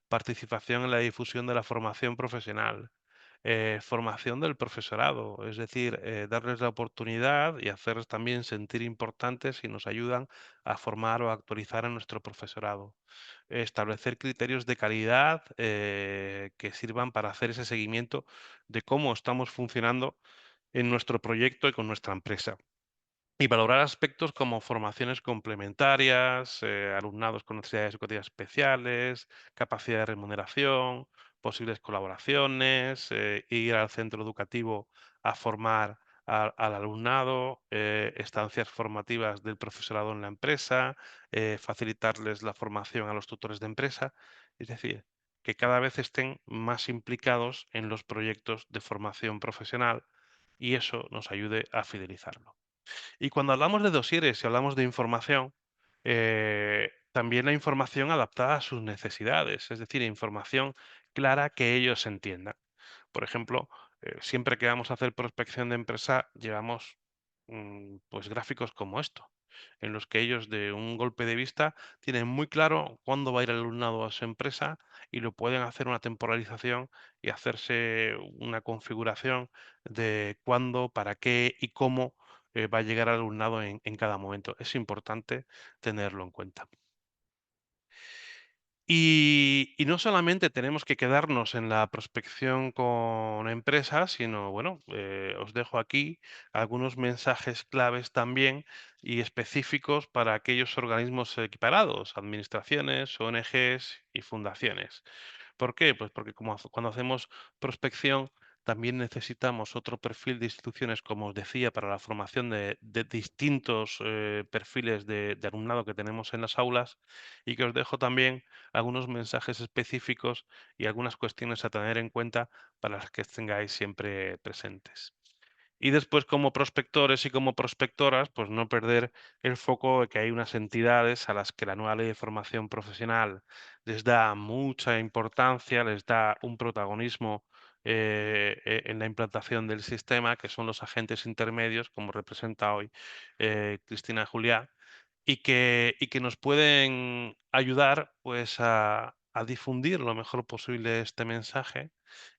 participación en la difusión de la formación profesional, formación del profesorado, es decir, darles la oportunidad y hacerles también sentir importantes si nos ayudan a formar o a actualizar a nuestro profesorado. Establecer criterios de calidad que sirvan para hacer ese seguimiento de cómo estamos funcionando en nuestro proyecto y con nuestra empresa. Y valorar aspectos como formaciones complementarias, alumnados con necesidades educativas especiales, capacidad de remuneración, posibles colaboraciones, ir al centro educativo a formar al alumnado, estancias formativas del profesorado en la empresa, facilitarles la formación a los tutores de empresa. Es decir, que cada vez estén más implicados en los proyectos de formación profesional y eso nos ayude a fidelizarlo. Y cuando hablamos de dosieres y hablamos de información, también la información adaptada a sus necesidades, es decir, información clara que ellos entiendan. Por ejemplo, siempre que vamos a hacer prospección de empresa, llevamos pues gráficos como esto, en los que ellos de un golpe de vista tienen muy claro cuándo va a ir el alumnado a su empresa y lo pueden hacer una temporalización y hacerse una configuración de cuándo, para qué y cómo va a llegar al alumnado en cada momento. Es importante tenerlo en cuenta. Y no solamente tenemos que quedarnos en la prospección con empresas, sino, bueno, os dejo aquí algunos mensajes claves también y específicos para aquellos organismos equiparados, administraciones, ONGs y fundaciones. ¿Por qué? Pues porque cuando hacemos prospección también necesitamos otro perfil de instituciones, como os decía, para la formación de distintos perfiles de alumnado que tenemos en las aulas y que os dejo también algunos mensajes específicos y algunas cuestiones a tener en cuenta para las que tengáis siempre presentes. Y después, como prospectores y como prospectoras, pues no perder el foco de que hay unas entidades a las que la nueva ley de formación profesional les da mucha importancia, les da un protagonismo en la implantación del sistema, que son los agentes intermedios, como representa hoy Cristina Juliá, y que nos pueden ayudar pues a difundir lo mejor posible este mensaje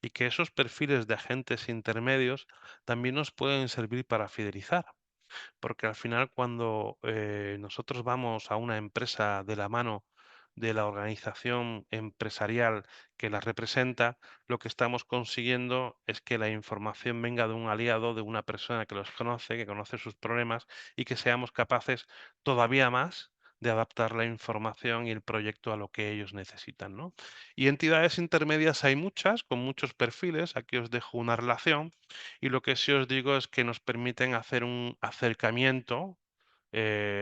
y que esos perfiles de agentes intermedios también nos pueden servir para fidelizar, porque al final cuando nosotros vamos a una empresa de la mano de la organización empresarial que la representa, lo que estamos consiguiendo es que la información venga de un aliado, de una persona que los conoce, que conoce sus problemas y que seamos capaces todavía más de adaptar la información y el proyecto a lo que ellos necesitan, ¿no? Y entidades intermedias hay muchas, con muchos perfiles. Aquí os dejo una relación y lo que sí os digo es que nos permiten hacer un acercamiento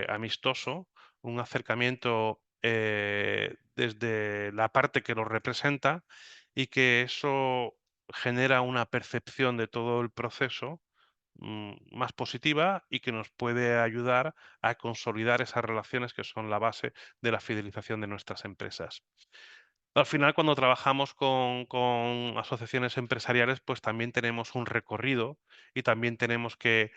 amistoso, un acercamiento desde la parte que los representa y que eso genera una percepción de todo el proceso más positiva y que nos puede ayudar a consolidar esas relaciones que son la base de la fidelización de nuestras empresas. Al final, cuando trabajamos con asociaciones empresariales, pues también tenemos un recorrido y también tenemos que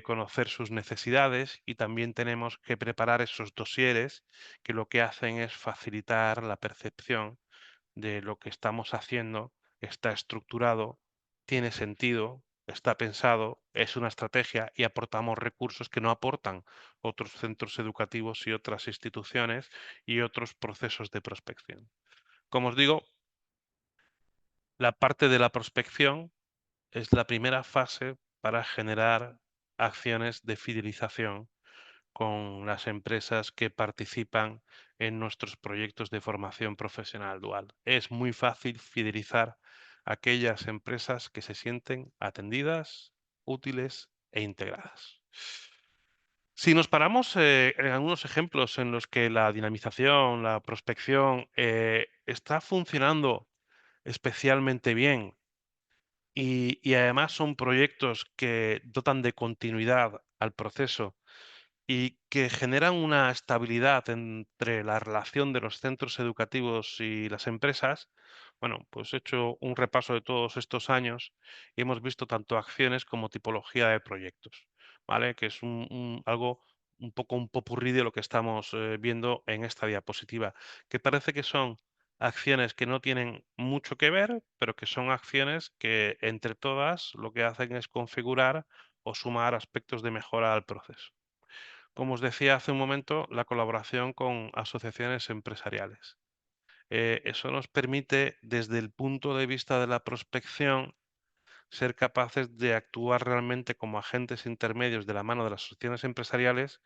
conocer sus necesidades y también tenemos que preparar esos dosieres que lo que hacen es facilitar la percepción de lo que estamos haciendo, está estructurado, tiene sentido, está pensado, es una estrategia y aportamos recursos que no aportan otros centros educativos y otras instituciones y otros procesos de prospección. Como os digo, la parte de la prospección es la primera fase para generar acciones de fidelización con las empresas que participan en nuestros proyectos de formación profesional dual. Es muy fácil fidelizar aquellas empresas que se sienten atendidas, útiles e integradas. Si nos paramos en algunos ejemplos en los que la dinamización, la prospección está funcionando especialmente bien y además son proyectos que dotan de continuidad al proceso y que generan una estabilidad entre la relación de los centros educativos y las empresas, bueno, pues he hecho un repaso de todos estos años y hemos visto tanto acciones como tipología de proyectos, ¿vale? Que es algo un poco un popurrí de lo que estamos viendo en esta diapositiva, que parece que son acciones que no tienen mucho que ver, pero que son acciones que entre todas lo que hacen es configurar o sumar aspectos de mejora al proceso. Como os decía hace un momento, la colaboración con asociaciones empresariales. Eso nos permite, desde el punto de vista de la prospección, ser capaces de actuar realmente como agentes intermedios de la mano de las asociaciones empresariales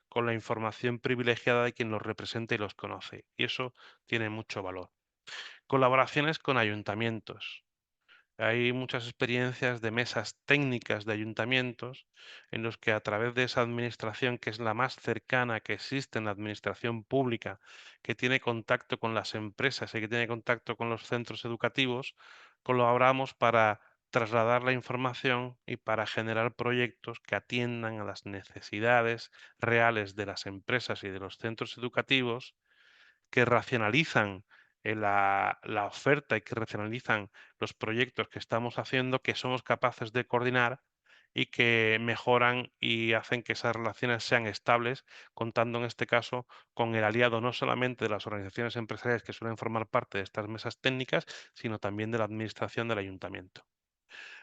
con la información privilegiada de quien los representa y los conoce. Y eso tiene mucho valor. Colaboraciones con ayuntamientos. Hay muchas experiencias de mesas técnicas de ayuntamientos en los que a través de esa administración, que es la más cercana que existe en la administración pública, que tiene contacto con las empresas y que tiene contacto con los centros educativos, colaboramos para trasladar la información y para generar proyectos que atiendan a las necesidades reales de las empresas y de los centros educativos, que racionalizan la oferta y que racionalizan los proyectos que estamos haciendo, que somos capaces de coordinar y que mejoran y hacen que esas relaciones sean estables, contando en este caso con el aliado no solamente de las organizaciones empresariales que suelen formar parte de estas mesas técnicas, sino también de la administración del ayuntamiento.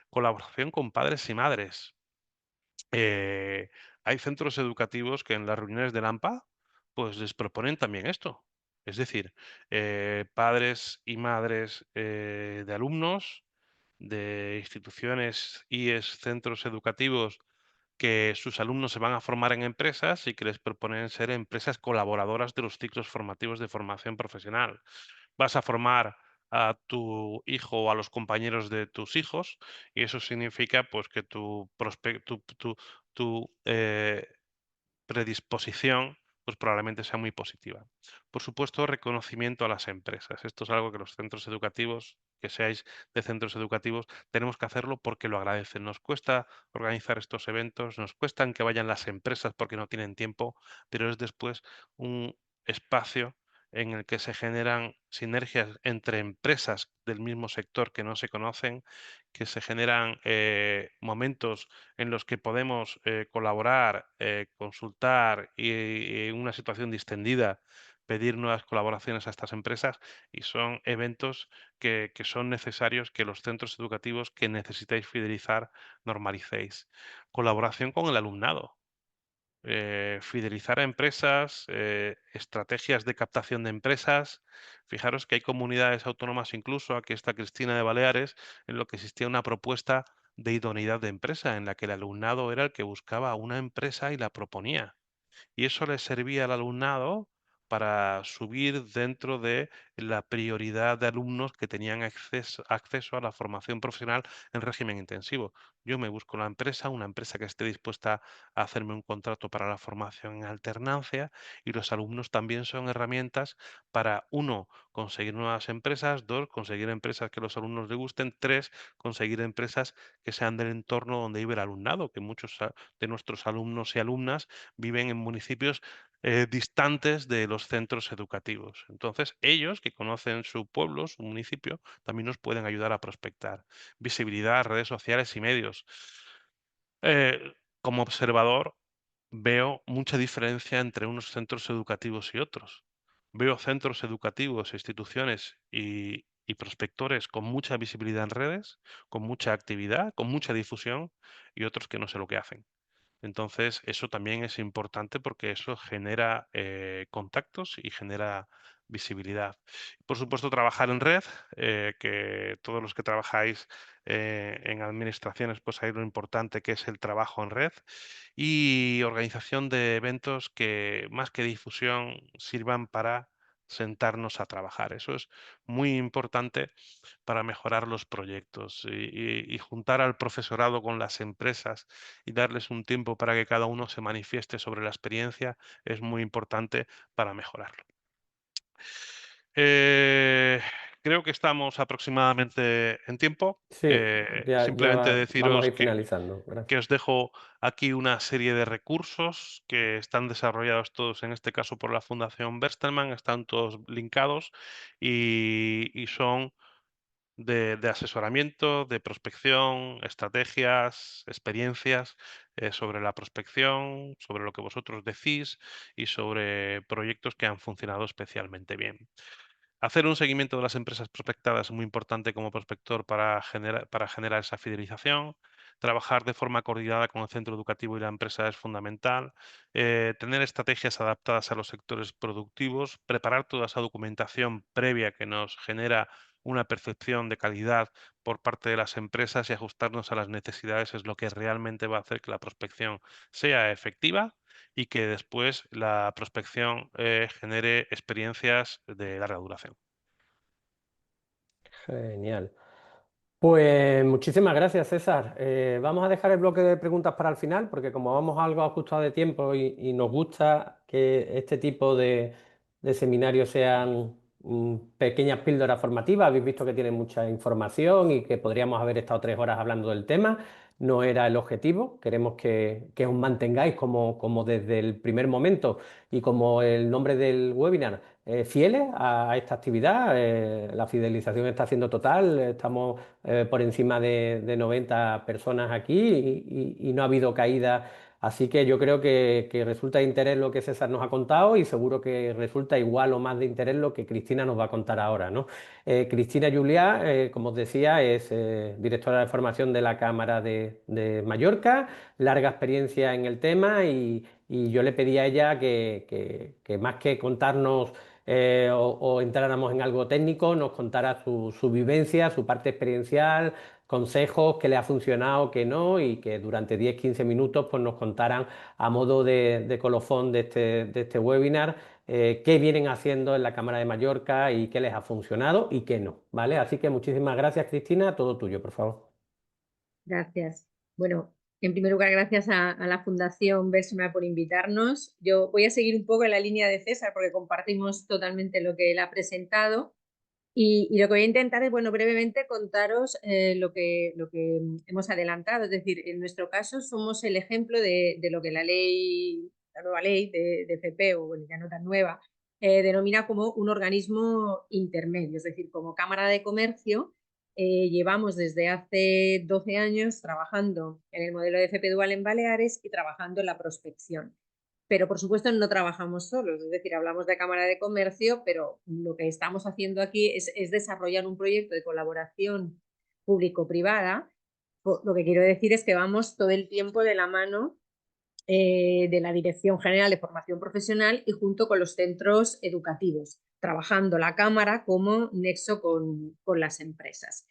Colaboración con padres y madres. Hay centros educativos que en las reuniones del AMPA, pues les proponen también esto. Es decir, padres y madres de alumnos de instituciones y centros educativos que sus alumnos se van a formar en empresas y que les proponen ser empresas colaboradoras de los ciclos formativos de formación profesional. Vas a formar a tu hijo o a los compañeros de tus hijos y eso significa pues que tu predisposición, pues probablemente sea muy positiva. Por supuesto, reconocimiento a las empresas. Esto es algo que los centros educativos, que seáis de centros educativos, tenemos que hacerlo porque lo agradecen. Nos cuesta organizar estos eventos, nos cuestan que vayan las empresas porque no tienen tiempo, pero es después un espacio en el que se generan sinergias entre empresas del mismo sector que no se conocen, que se generan momentos en los que podemos colaborar, consultar y en una situación distendida pedir nuevas colaboraciones a estas empresas y son eventos que son necesarios que los centros educativos que necesitáis fidelizar normalicéis. Colaboración con el alumnado. Fidelizar a empresas, estrategias de captación de empresas. Fijaros que hay comunidades autónomas, incluso aquí está Cristina de Baleares, en lo que existía una propuesta de idoneidad de empresa, en la que el alumnado era el que buscaba una empresa y la proponía y eso le servía al alumnado para subir dentro de la prioridad de alumnos que tenían acceso a la formación profesional en régimen intensivo. Yo me busco una empresa que esté dispuesta a hacerme un contrato para la formación en alternancia y los alumnos también son herramientas para, uno, conseguir nuevas empresas, dos, conseguir empresas que los alumnos les gusten, tres, conseguir empresas que sean del entorno donde vive el alumnado, que muchos de nuestros alumnos y alumnas viven en municipios distantes de los centros educativos. Entonces, ellos que conocen su pueblo, su municipio, también nos pueden ayudar a prospectar. Visibilidad, redes sociales y medios. Como observador, veo mucha diferencia entre unos centros educativos y otros. Veo centros educativos, instituciones y prospectores con mucha visibilidad en redes, con mucha actividad, con mucha difusión y otros que no sé lo que hacen. Entonces, eso también es importante porque eso genera contactos y genera visibilidad. Por supuesto, trabajar en red, que todos los que trabajáis en administraciones, pues hay lo importante que es el trabajo en red y organización de eventos que más que difusión sirvan para sentarnos a trabajar. Eso es muy importante para mejorar los proyectos y juntar al profesorado con las empresas y darles un tiempo para que cada uno se manifieste sobre la experiencia es muy importante para mejorarlo. Eh, Creo que estamos aproximadamente en tiempo. Sí, Simplemente vamos a deciros ir finalizando. que Gracias. os dejo aquí una serie de recursos que están desarrollados todos, en este caso por la Fundación Bertelsmann, están todos linkados y son de asesoramiento, de prospección, estrategias, experiencias sobre la prospección, sobre lo que vosotros decís y sobre proyectos que han funcionado especialmente bien. Hacer un seguimiento de las empresas prospectadas es muy importante como prospector para generar esa fidelización. Trabajar de forma coordinada con el centro educativo y la empresa es fundamental. Tener estrategias adaptadas a los sectores productivos. Preparar toda esa documentación previa que nos genera una percepción de calidad por parte de las empresas y ajustarnos a las necesidades es lo que realmente va a hacer que la prospección sea efectiva y que después la prospección genere experiencias de larga duración. Genial. Pues muchísimas gracias, César. Vamos a dejar el bloque de preguntas para el final, porque como vamos algo ajustado de tiempo y nos gusta que este tipo de seminarios sean pequeñas píldoras formativas, habéis visto que tienen mucha información y que podríamos haber estado 3 horas hablando del tema. No era el objetivo, queremos que os mantengáis como desde el primer momento y como el nombre del webinar, fieles a esta actividad. La fidelización está siendo total, estamos por encima de 90 personas aquí y no ha habido caída. Así que yo creo que resulta de interés lo que César nos ha contado y seguro que resulta igual o más de interés lo que Cristina nos va a contar ahora, ¿no? Cristina Juliá, como os decía, es directora de formación de la Cámara de Mallorca, larga experiencia en el tema y yo le pedí a ella que más que contarnos o entráramos en algo técnico, nos contara su vivencia, su parte experiencial, consejos, qué le ha funcionado, qué no, y que durante 10-15 minutos pues, nos contaran a modo de colofón de este webinar qué vienen haciendo en la Cámara de Mallorca y qué les ha funcionado y qué no, ¿vale? Así que muchísimas gracias, Cristina, todo tuyo, por favor. Gracias. Bueno, en primer lugar, gracias a la Fundación Besma por invitarnos. Yo voy a seguir un poco en la línea de César porque compartimos totalmente lo que él ha presentado. Y lo que voy a intentar es, bueno, brevemente contaros lo que hemos adelantado. Es decir, en nuestro caso somos el ejemplo de lo que la nueva ley de FP, o bueno, ya no tan nueva, denomina como un organismo intermedio. Es decir, como Cámara de Comercio, llevamos desde hace 12 años trabajando en el modelo de FP Dual en Baleares y trabajando en la prospección. Pero por supuesto no trabajamos solos, es decir, hablamos de Cámara de Comercio, pero lo que estamos haciendo aquí es desarrollar un proyecto de colaboración público-privada. Lo que quiero decir es que vamos todo el tiempo de la mano de la Dirección General de Formación Profesional y junto con los centros educativos, trabajando la Cámara como nexo con las empresas.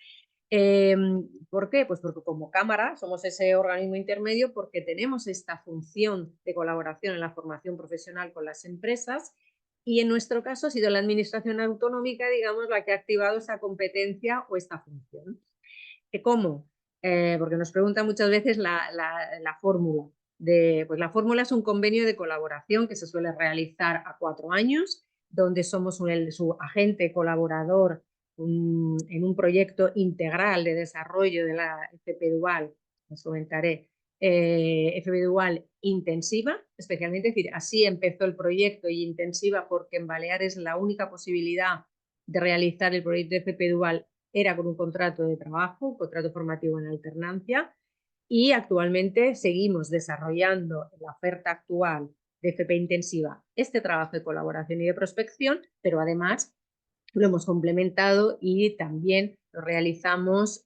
¿Por qué? Pues porque como Cámara somos ese organismo intermedio porque tenemos esta función de colaboración en la formación profesional con las empresas y en nuestro caso ha sido la Administración Autonómica, digamos, la que ha activado esa competencia o esta función. ¿Cómo? Porque nos preguntan muchas veces la fórmula. Pues la fórmula es un convenio de colaboración que se suele realizar a 4 años, donde somos su agente colaborador en un proyecto integral de desarrollo de la FP Dual, os comentaré, FP Dual intensiva, especialmente, es decir, así empezó el proyecto y intensiva porque en Baleares la única posibilidad de realizar el proyecto de FP Dual era con un contrato de trabajo, un contrato formativo en alternancia, y actualmente seguimos desarrollando la oferta actual de FP intensiva este trabajo de colaboración y de prospección, pero además lo hemos complementado y también lo realizamos,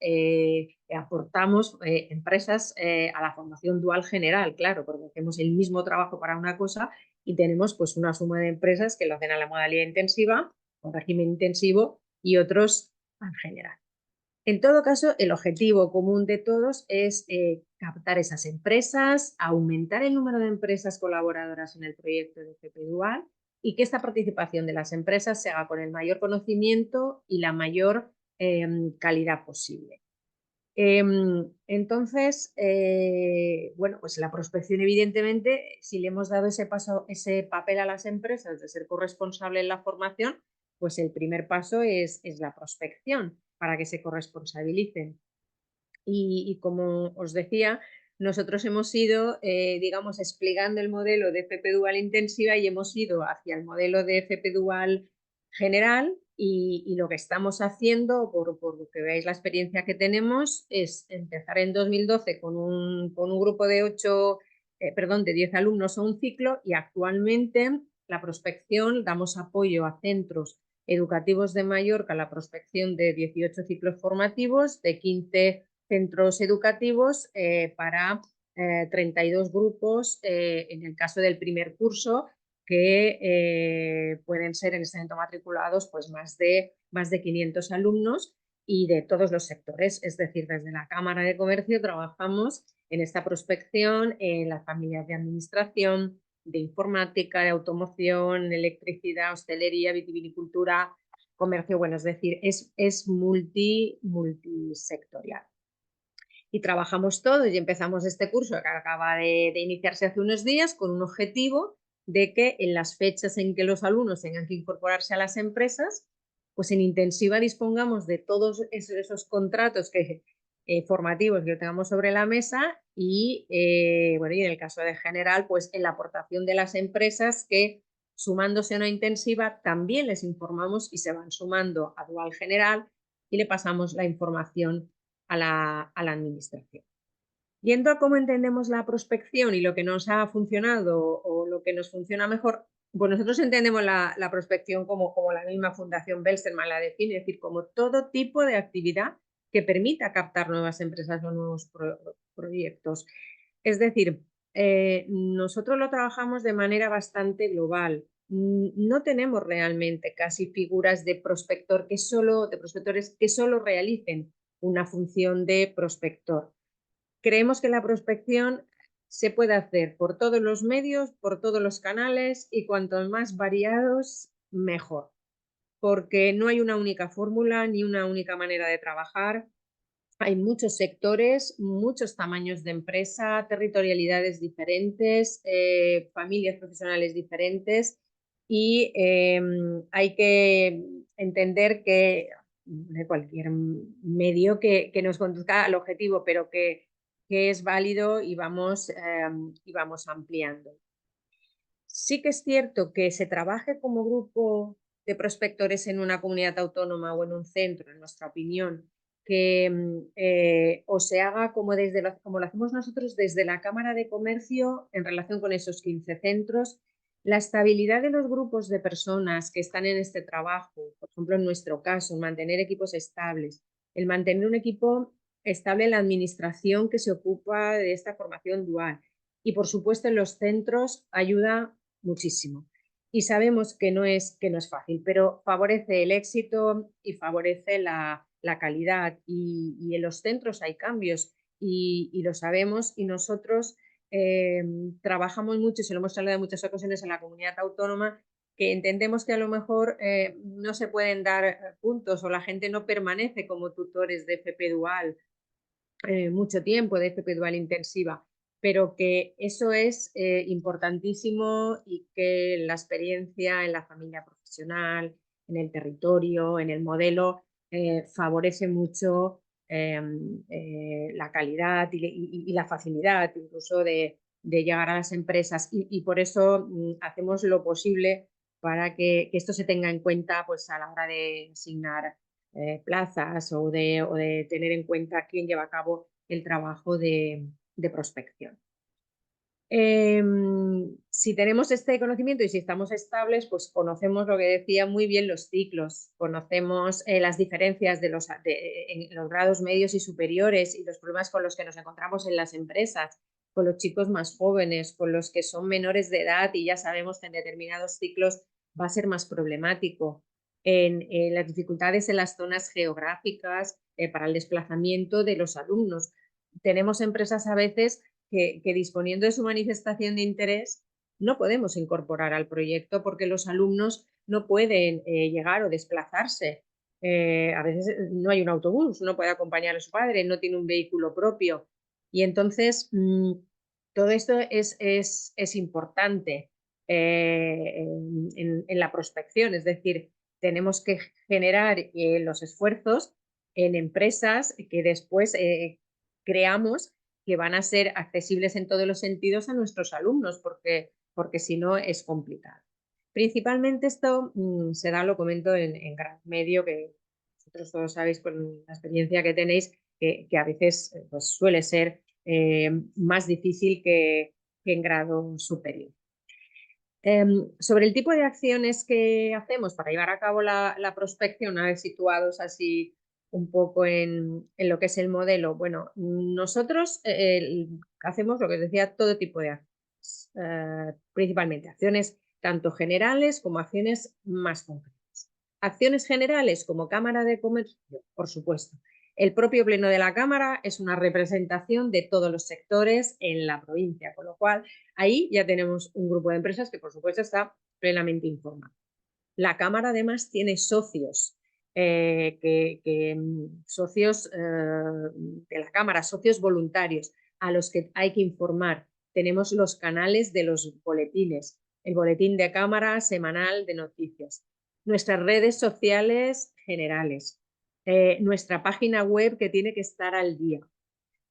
aportamos empresas a la formación dual general, claro, porque hacemos el mismo trabajo para una cosa y tenemos pues una suma de empresas que lo hacen a la modalidad intensiva, con régimen intensivo y otros en general. En todo caso, el objetivo común de todos es captar esas empresas, aumentar el número de empresas colaboradoras en el proyecto de FP Dual y que esta participación de las empresas se haga con el mayor conocimiento y la mayor calidad posible. Entonces, bueno, pues la prospección, evidentemente, si le hemos dado ese papel a las empresas de ser corresponsable en la formación, pues el primer paso es la prospección para que se corresponsabilicen. Y como os decía, nosotros hemos ido, digamos, explicando el modelo de FP Dual intensiva y hemos ido hacia el modelo de FP Dual general y lo que estamos haciendo, por lo que veáis la experiencia que tenemos, es empezar en 2012 con un grupo de 10 alumnos a un ciclo y actualmente la prospección, damos apoyo a centros educativos de Mallorca, la prospección de 18 ciclos formativos, de 15 centros educativos para 32 grupos en el caso del primer curso, que pueden ser en este momento matriculados pues más de 500 alumnos y de todos los sectores, es decir, desde la Cámara de Comercio trabajamos en esta prospección en las familias de administración, de informática, de automoción, electricidad, hostelería, vitivinicultura, comercio, bueno, es decir, es multisectorial. Y trabajamos todos y empezamos este curso que acaba de iniciarse hace unos días con un objetivo de que en las fechas en que los alumnos tengan que incorporarse a las empresas, pues en intensiva dispongamos de todos esos contratos formativos que tengamos sobre la mesa y, bueno, y en el caso de general, pues en la aportación de las empresas que sumándose a una intensiva también les informamos y se van sumando a Dual General y le pasamos la información a la administración. Yendo a cómo entendemos la prospección y lo que nos ha funcionado o lo que nos funciona mejor, pues nosotros entendemos la prospección como la misma Fundación Belserman la define, es decir, como todo tipo de actividad que permita captar nuevas empresas o nuevos proyectos. Es decir, nosotros lo trabajamos de manera bastante global. No tenemos realmente casi figuras de prospectores que solo realicen una función de prospector. Creemos que la prospección se puede hacer por todos los medios, por todos los canales y cuantos más variados, mejor, porque no hay una única fórmula ni una única manera de trabajar. Hay muchos sectores, muchos tamaños de empresa, territorialidades diferentes, familias profesionales diferentes y hay que entender que de cualquier medio que nos conduzca al objetivo, pero que es válido y vamos ampliando. Sí que es cierto que se trabaje como grupo de prospectores en una comunidad autónoma o en un centro, en nuestra opinión, que o se haga como lo hacemos nosotros desde la Cámara de Comercio en relación con esos 15 centros, la estabilidad de los grupos de personas que están en este trabajo, por ejemplo, en nuestro caso, mantener equipos estables, el mantener un equipo estable en la administración que se ocupa de esta formación dual y, por supuesto, en los centros ayuda muchísimo. Y sabemos que no es fácil, pero favorece el éxito y favorece la calidad. Y en los centros hay cambios y lo sabemos y nosotros trabajamos mucho y se lo hemos hablado en muchas ocasiones en la comunidad autónoma que entendemos que a lo mejor no se pueden dar puntos o la gente no permanece como tutores de FP Dual mucho tiempo, de FP Dual intensiva, pero que eso es importantísimo y que la experiencia en la familia profesional, en el territorio, en el modelo, favorece mucho la calidad y la facilidad incluso de llegar a las empresas y por eso hacemos lo posible para que esto se tenga en cuenta pues, a la hora de asignar plazas o de tener en cuenta quién lleva a cabo el trabajo de prospección. Si tenemos este conocimiento y si estamos estables, pues conocemos lo que decía muy bien los ciclos, conocemos las diferencias en los grados medios y superiores y los problemas con los que nos encontramos en las empresas, con los chicos más jóvenes, con los que son menores de edad y ya sabemos que en determinados ciclos va a ser más problemático. En las dificultades en las zonas geográficas para el desplazamiento de los alumnos. Tenemos empresas a veces que disponiendo de su manifestación de interés no podemos incorporar al proyecto porque los alumnos no pueden llegar o desplazarse. A veces no hay un autobús, no puede acompañar a su padre, no tiene un vehículo propio. Y entonces todo esto es importante en la prospección, es decir, tenemos que generar los esfuerzos en empresas que después creamos que van a ser accesibles en todos los sentidos a nuestros alumnos, porque si no es complicado. Principalmente esto se da, lo comento, en grado medio, que vosotros todos sabéis con la experiencia que tenéis, que a veces pues, suele ser más difícil que en grado superior. Sobre el tipo de acciones que hacemos para llevar a cabo la prospección, una vez situados así un poco en lo que es el modelo, bueno, nosotros hacemos lo que os decía, todo tipo de acciones, principalmente acciones tanto generales como acciones más concretas. Acciones generales como Cámara de Comercio, por supuesto. El propio pleno de la Cámara es una representación de todos los sectores en la provincia, con lo cual ahí ya tenemos un grupo de empresas que, por supuesto, está plenamente informado. La Cámara, además, tiene socios, socios de la Cámara, socios voluntarios, a los que hay que informar. Tenemos los canales de los boletines, el boletín de Cámara semanal de noticias, nuestras redes sociales generales, nuestra página web que tiene que estar al día.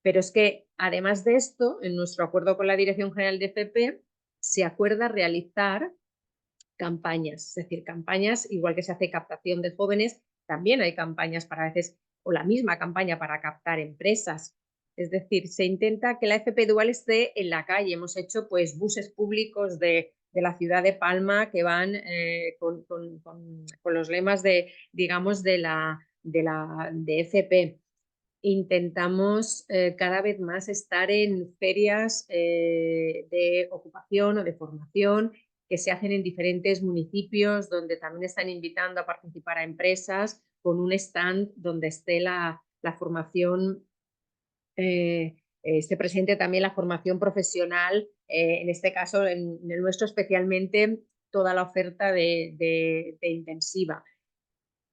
Pero es que, además de esto, en nuestro acuerdo con la Dirección General de FP, se acuerda realizar campañas, es decir, campañas, igual que se hace captación de jóvenes, también hay campañas para a veces, o la misma campaña para captar empresas. Es decir, se intenta que la FP Dual esté en la calle. Hemos hecho pues buses públicos de la ciudad de Palma que van con los lemas de, digamos, de FP. Intentamos cada vez más estar en ferias de ocupación o de formación que se hacen en diferentes municipios, donde también están invitando a participar a empresas con un stand donde esté la formación, esté presente también la formación profesional, en este caso, en el nuestro especialmente, toda la oferta de intensiva.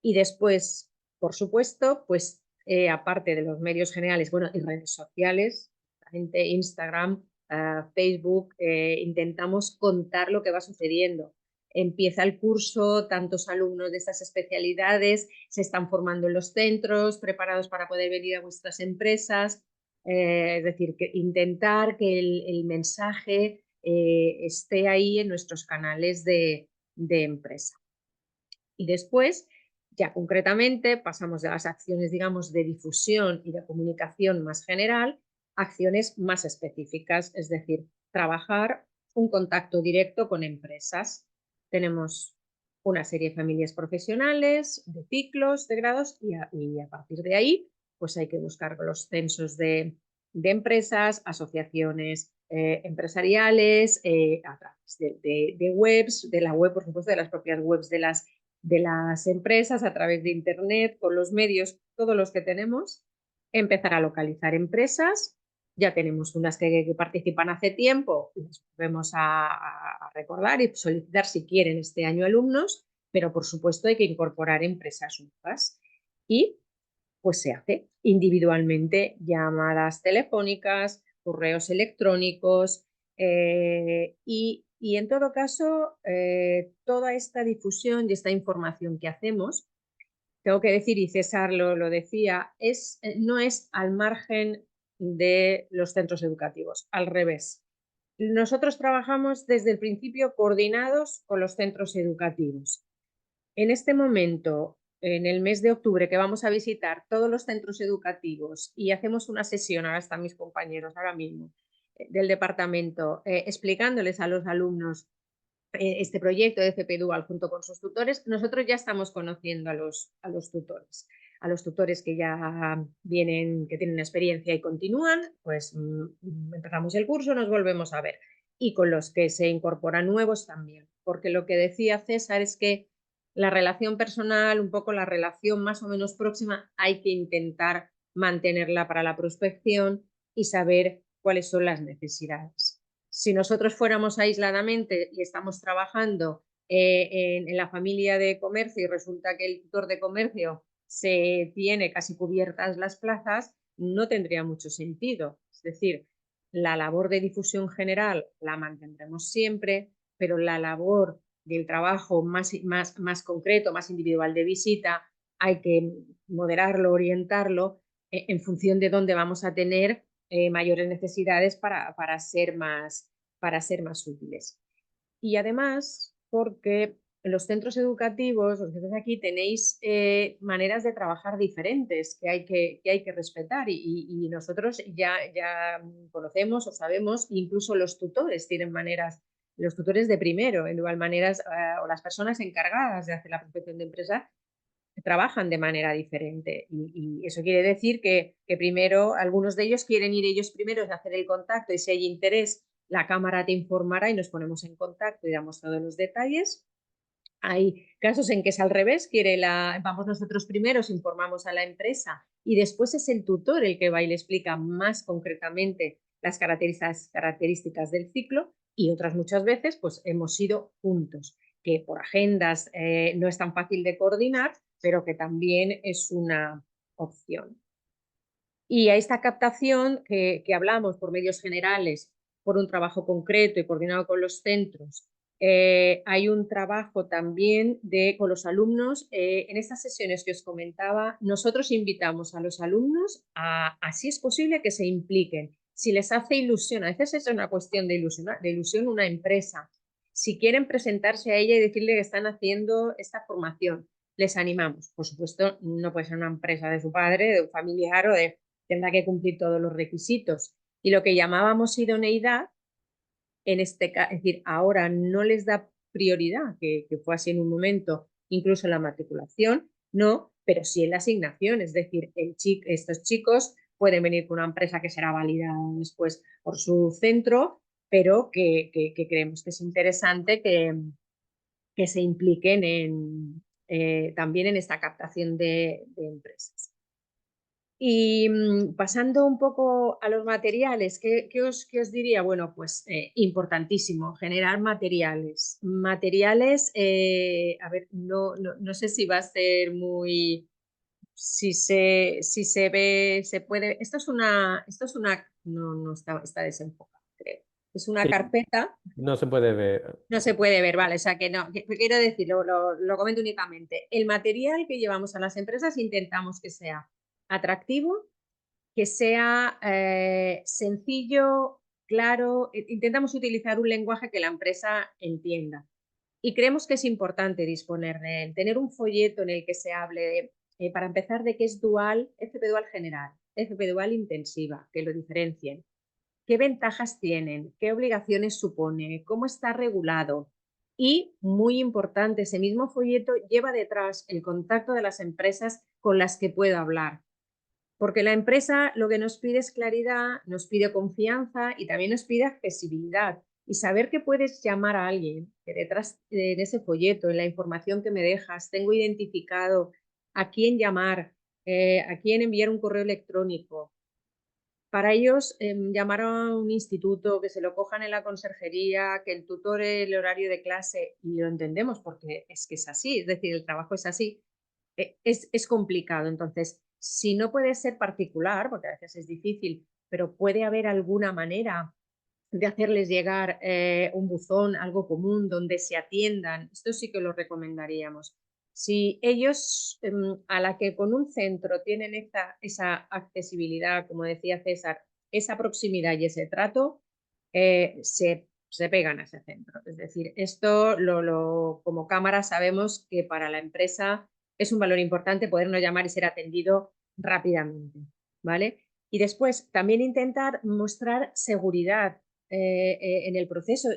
Y después, por supuesto, pues aparte de los medios generales, bueno, y redes sociales, Instagram, Facebook, intentamos contar lo que va sucediendo. Empieza el curso, tantos alumnos de estas especialidades se están formando en los centros, preparados para poder venir a vuestras empresas. Es decir, que intentar que el mensaje esté ahí en nuestros canales de empresa. Y después, ya concretamente, pasamos de las acciones, digamos, de difusión y de comunicación más general a acciones más específicas, es decir, trabajar un contacto directo con empresas. Tenemos una serie de familias profesionales, de ciclos, de grados, y a partir de ahí, pues hay que buscar los censos de empresas, asociaciones empresariales, a través de webs, de la web, por supuesto, de las propias webs de las empresas, a través de Internet, con los medios, todos los que tenemos, empezar a localizar empresas. Ya tenemos unas que participan hace tiempo, les volvemos a recordar y solicitar si quieren este año alumnos, pero por supuesto hay que incorporar empresas nuevas. Y pues se hace individualmente llamadas telefónicas, correos electrónicos y en todo caso toda esta difusión y esta información que hacemos, tengo que decir, y César lo decía, no es al margen de los centros educativos, al revés. Nosotros trabajamos desde el principio coordinados con los centros educativos. En este momento, en el mes de octubre, que vamos a visitar todos los centros educativos y hacemos una sesión, ahora están mis compañeros ahora mismo, del departamento, explicándoles a los alumnos este proyecto de FP Dual junto con sus tutores, nosotros ya estamos conociendo a los tutores que ya vienen, que tienen experiencia y continúan, pues empezamos el curso, nos volvemos a ver. Y con los que se incorporan nuevos también, porque lo que decía César es que la relación personal, un poco la relación más o menos próxima, hay que intentar mantenerla para la prospección y saber cuáles son las necesidades. Si nosotros fuéramos aisladamente y estamos trabajando en la familia de comercio y resulta que el tutor de comercio se tiene casi cubiertas las plazas, no tendría mucho sentido. Es decir, la labor de difusión general la mantendremos siempre, pero la labor del trabajo más concreto, más individual de visita, hay que moderarlo, orientarlo en función de dónde vamos a tener mayores necesidades para ser más útiles. Y además, porque en los centros educativos, los que estáis aquí, tenéis maneras de trabajar diferentes que hay que respetar y nosotros ya conocemos o sabemos, incluso los tutores tienen maneras, los tutores de primero, en igual maneras, o las personas encargadas de hacer la prospección de empresa, trabajan de manera diferente y eso quiere decir que primero algunos de ellos quieren ir ellos primeros a hacer el contacto y si hay interés la cámara te informará y nos ponemos en contacto y damos todos los detalles. Hay casos en que es al revés, vamos nosotros primeros, informamos a la empresa y después es el tutor el que va y le explica más concretamente las características del ciclo y otras muchas veces pues hemos ido juntos, que por agendas no es tan fácil de coordinar, pero que también es una opción. Y a esta captación que hablamos por medios generales, por un trabajo concreto y coordinado con los centros, hay un trabajo también con los alumnos. En estas sesiones que os comentaba, nosotros invitamos a los alumnos a, si es posible, que se impliquen. Si les hace ilusión, a veces es una cuestión de ilusión una empresa. Si quieren presentarse a ella y decirle que están haciendo esta formación, les animamos. Por supuesto, no puede ser una empresa de su padre, de un familiar o tendrá que cumplir todos los requisitos. Y lo que llamábamos idoneidad, en este caso, es decir, ahora no les da prioridad, que fue así en un momento, incluso en la matriculación, no, pero sí en la asignación. Es decir, estos chicos pueden venir con una empresa que será validada después por su centro, pero que creemos que es interesante que se impliquen también en esta captación de empresas. Y pasando un poco a los materiales, ¿qué os diría? Bueno, pues importantísimo, generar materiales. Materiales, a ver, no sé si va a ser muy, si se ve, se puede, esto es una, no está desenfocado, creo. Es una Sí, carpeta. no se puede ver. No se puede ver, vale, o sea que no, quiero decir, lo comento únicamente. El material que llevamos a las empresas intentamos que sea atractivo, que sea sencillo, claro. Intentamos utilizar un lenguaje que la empresa entienda. Y creemos que es importante disponer de él, tener un folleto en el que se hable, para empezar, de qué es dual, FP dual general, FP dual intensiva, que lo diferencien. ¿Qué ventajas tienen? ¿Qué obligaciones supone? ¿Cómo está regulado? Y, muy importante, ese mismo folleto lleva detrás el contacto de las empresas con las que puedo hablar. Porque la empresa lo que nos pide es claridad, nos pide confianza y también nos pide accesibilidad. Y saber que puedes llamar a alguien, que detrás de ese folleto, en la información que me dejas, tengo identificado a quién llamar, a quién enviar un correo electrónico. Para ellos, llamar a un instituto, que se lo cojan en la conserjería, que el tutor el horario de clase, y lo entendemos porque es que es así, es decir, el trabajo es así, es complicado. Entonces, si no puede ser particular, porque a veces es difícil, pero puede haber alguna manera de hacerles llegar un buzón, algo común, donde se atiendan, esto sí que lo recomendaríamos. Si ellos, a la que con un centro tienen esa accesibilidad, como decía César, esa proximidad y ese trato, se pegan a ese centro. Es decir, esto como cámara sabemos que para la empresa es un valor importante podernos llamar y ser atendido rápidamente, ¿vale? Y después también intentar mostrar seguridad en el proceso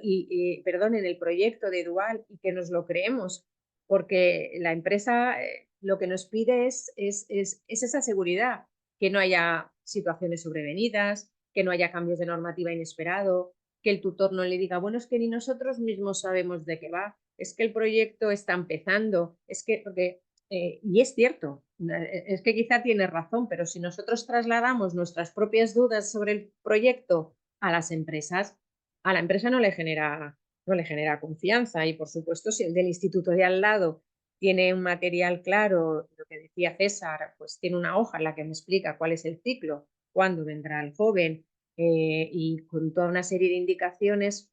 perdón, en el proyecto de Dual, y que nos lo creemos, porque la empresa lo que nos pide es esa seguridad, que no haya situaciones sobrevenidas, que no haya cambios de normativa inesperado, que el tutor no le diga, bueno, es que ni nosotros mismos sabemos de qué va, es que el proyecto está empezando, es que, porque, y es cierto, es que quizá tiene razón, pero si nosotros trasladamos nuestras propias dudas sobre el proyecto a las empresas, a la empresa no le genera confianza. Y por supuesto, si el del instituto de al lado tiene un material claro, lo que decía César, pues tiene una hoja en la que me explica cuál es el ciclo, cuándo vendrá el joven, y con toda una serie de indicaciones,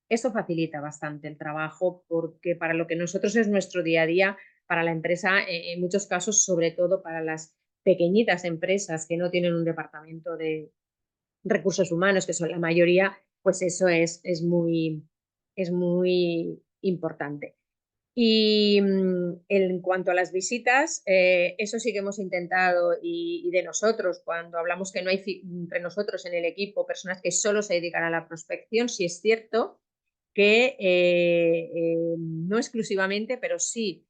eso facilita bastante el trabajo, porque para lo que nosotros es nuestro día a día, para la empresa, en muchos casos, sobre todo para las pequeñitas empresas que no tienen un departamento de recursos humanos, que son la mayoría, pues eso es muy importante. Y en cuanto a las visitas, eso sí que hemos intentado, y de nosotros, cuando hablamos que no hay entre nosotros en el equipo personas que solo se dedican a la prospección, sí es cierto que no exclusivamente, pero sí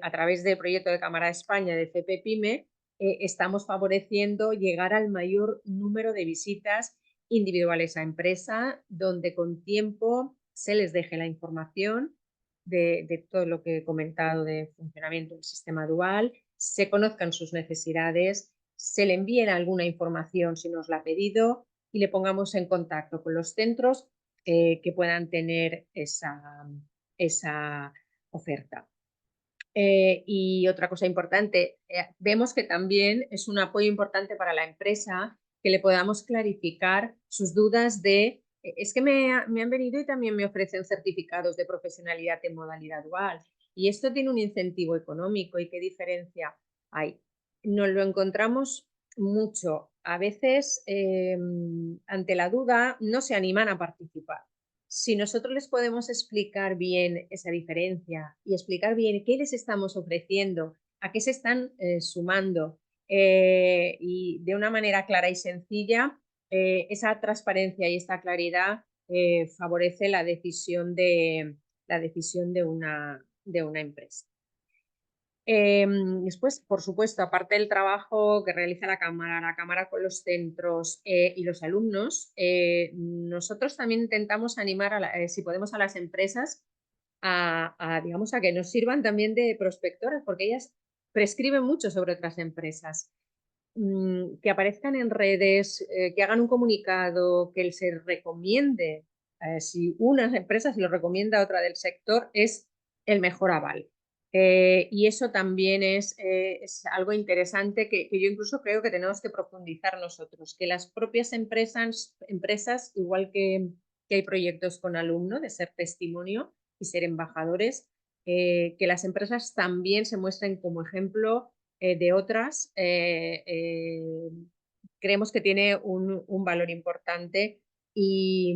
a través del proyecto de Cámara de España de CP Pyme, estamos favoreciendo llegar al mayor número de visitas individuales a empresa, donde con tiempo se les deje la información de todo lo que he comentado de funcionamiento del sistema dual, se conozcan sus necesidades, se le envíen alguna información si nos la ha pedido y le pongamos en contacto con los centros que puedan tener esa oferta. Y otra cosa importante, vemos que también es un apoyo importante para la empresa que le podamos clarificar sus dudas de, es que me han venido y también me ofrecen certificados de profesionalidad en modalidad dual. Y esto tiene un incentivo económico, ¿y qué diferencia hay? Nos lo encontramos mucho. A veces, ante la duda, no se animan a participar. Si nosotros les podemos explicar bien esa diferencia y explicar bien qué les estamos ofreciendo, a qué se están sumando, y de una manera clara y sencilla, esa transparencia y esta claridad favorece la decisión de una empresa. Después, por supuesto, aparte del trabajo que realiza la Cámara con los centros y los alumnos, nosotros también intentamos animar, si podemos, a las empresas digamos, a que nos sirvan también de prospectoras, porque ellas prescriben mucho sobre otras empresas. Que aparezcan en redes, que hagan un comunicado, que se recomiende. Si una empresa se lo recomienda a otra del sector, es el mejor aval. Y eso también es algo interesante que yo incluso creo que tenemos que profundizar nosotros, que las propias empresas igual que hay proyectos con alumno de ser testimonio y ser embajadores, que las empresas también se muestren como ejemplo de otras. Creemos que tiene un valor importante, y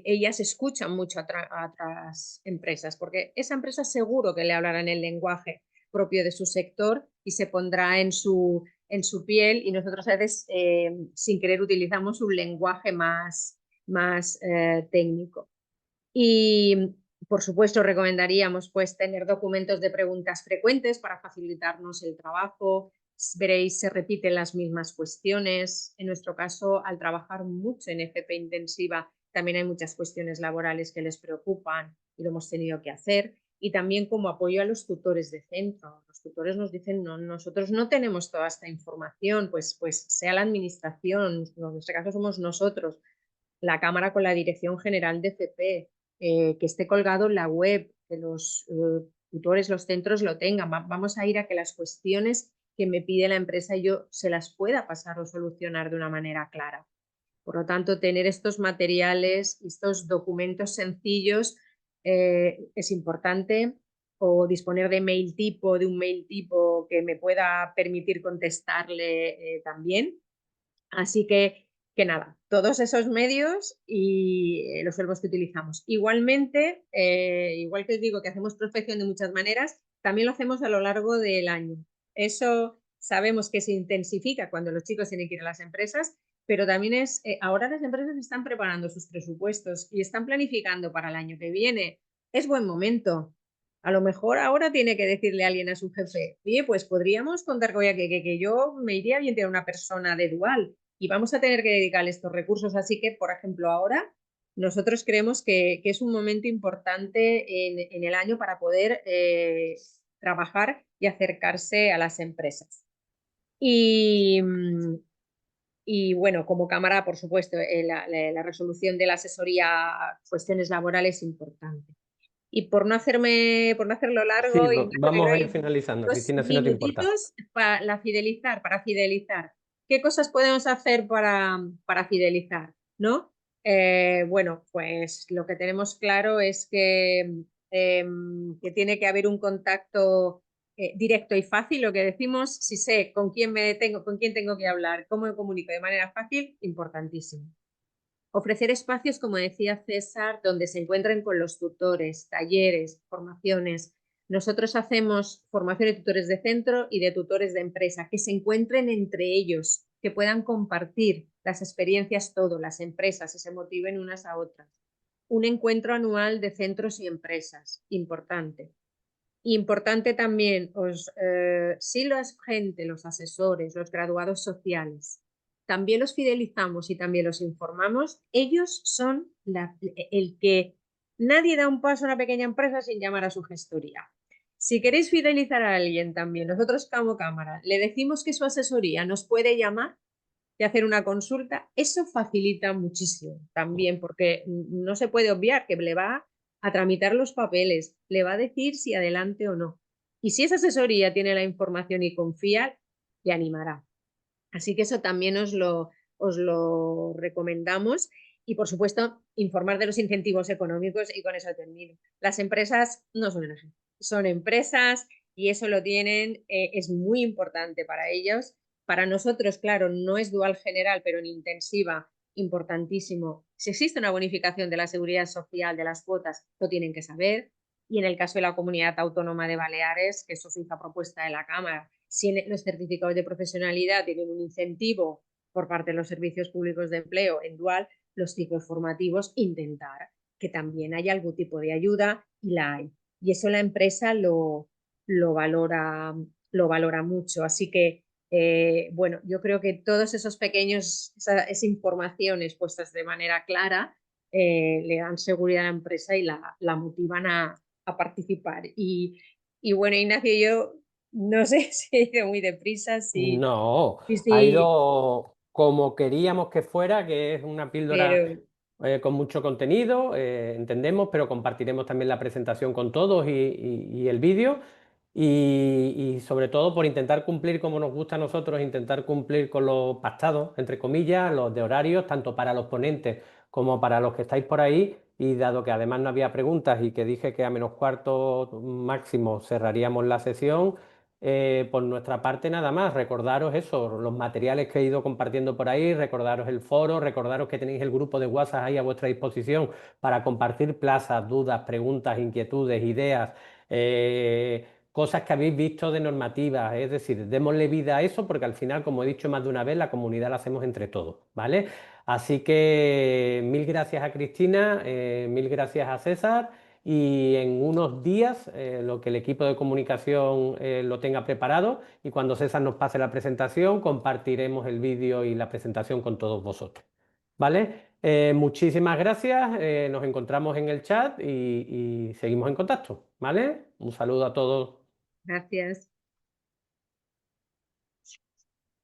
ellas escuchan mucho a otras empresas, porque esa empresa seguro que le hablará en el lenguaje propio de su sector y se pondrá en su piel, y nosotros a veces sin querer utilizamos un lenguaje más técnico. Y por supuesto recomendaríamos pues tener documentos de preguntas frecuentes para facilitarnos el trabajo. Veréis, se repiten las mismas cuestiones. En nuestro caso, al trabajar mucho en FP intensiva, también hay muchas cuestiones laborales que les preocupan y lo hemos tenido que hacer. Y también como apoyo a los tutores de centro. Los tutores nos dicen, no, nosotros no tenemos toda esta información, pues sea la administración, en este caso somos nosotros, la Cámara con la Dirección General de FP, que esté colgado en la web, que los tutores, los centros lo tengan. Vamos a ir a que las cuestiones que me pide la empresa yo se las pueda pasar o solucionar de una manera clara. Por lo tanto, tener estos materiales, estos documentos sencillos es importante, o disponer de un mail tipo que me pueda permitir contestarle también. Así que nada, todos esos medios y los verbos que utilizamos. Igualmente, igual que os digo que hacemos prospección de muchas maneras, también lo hacemos a lo largo del año. Eso sabemos que se intensifica cuando los chicos tienen que ir a las empresas, pero también ahora las empresas están preparando sus presupuestos y están planificando para el año que viene. Es buen momento. A lo mejor ahora tiene que decirle a alguien a su jefe, oye, pues podríamos contar con que yo me iría bien tener una persona de dual y vamos a tener que dedicarle estos recursos. Así que, por ejemplo, ahora nosotros creemos que es un momento importante en el año para poder trabajar y acercarse a las empresas. Y Y bueno, como cámara, por supuesto, la resolución de la asesoría a cuestiones laborales es importante. Y por no hacerlo Sí, largo, Ignacio, que vamos creo a que ir hay finalizando, dos Cristina, si no te importa. minutitos para fidelizar. ¿Qué cosas podemos hacer para fidelizar? ¿No? Bueno, pues lo que tenemos claro es que tiene que haber un contacto directo y fácil, lo que decimos, si sé con quién tengo que hablar, cómo me comunico de manera fácil, importantísimo. Ofrecer espacios, como decía César, donde se encuentren con los tutores, talleres, formaciones. Nosotros hacemos formación de tutores de centro y de tutores de empresa, que se encuentren entre ellos, que puedan compartir las experiencias todo, las empresas, y se motiven unas a otras. Un encuentro anual de centros y empresas, importante. Importante también, si la gente, los asesores, los graduados sociales, también los fidelizamos y también los informamos, ellos son el que nadie da un paso a una pequeña empresa sin llamar a su gestoría. Si queréis fidelizar a alguien también, nosotros como cámara, le decimos que su asesoría nos puede llamar y hacer una consulta, eso facilita muchísimo también, porque no se puede obviar que le va a tramitar los papeles, le va a decir si adelante o no. Y si esa asesoría tiene la información y confía, le animará. Así que eso también os lo recomendamos. Y por supuesto, informar de los incentivos económicos, y con eso termino. Las empresas no son ONG, son empresas y eso lo tienen, es muy importante para ellos. Para nosotros, claro, no es dual general, pero en intensiva, importantísimo. Si existe una bonificación de la seguridad social, de las cuotas, lo tienen que saber. Y en el caso de la Comunidad Autónoma de Baleares, que eso se hizo a propuesta de la Cámara, si los certificados de profesionalidad tienen un incentivo por parte de los servicios públicos de empleo en dual, los ciclos formativos, intentar que también haya algún tipo de ayuda, y la hay. Y eso la empresa lo valora mucho. Así que, bueno, yo creo que todos esos pequeños, esas informaciones puestas de manera clara, le dan seguridad a la empresa y la motivan a participar. Y bueno, Ignacio, yo no sé si he ido muy deprisa, No, ha sí, ido como queríamos que fuera, que es una píldora pero con mucho contenido, entendemos, pero compartiremos también la presentación con todos y el vídeo. Y sobre todo por intentar cumplir como nos gusta a nosotros, intentar cumplir con los pactados, entre comillas, los de horarios, tanto para los ponentes como para los que estáis por ahí. Y dado que además no había preguntas y que dije que a menos cuarto máximo cerraríamos la sesión, por nuestra parte nada más, recordaros eso, los materiales que he ido compartiendo por ahí, recordaros el foro, recordaros que tenéis el grupo de WhatsApp ahí a vuestra disposición para compartir plazas, dudas, preguntas, inquietudes, ideas, cosas que habéis visto de normativas, es decir, démosle vida a eso porque al final, como he dicho más de una vez, la comunidad la hacemos entre todos, ¿vale? Así que mil gracias a Cristina, mil gracias a César y en unos días lo que el equipo de comunicación lo tenga preparado y cuando César nos pase la presentación compartiremos el vídeo y la presentación con todos vosotros. ¿Vale? Muchísimas gracias, nos encontramos en el chat y seguimos en contacto. ¿Vale? Un saludo a todos. gracias.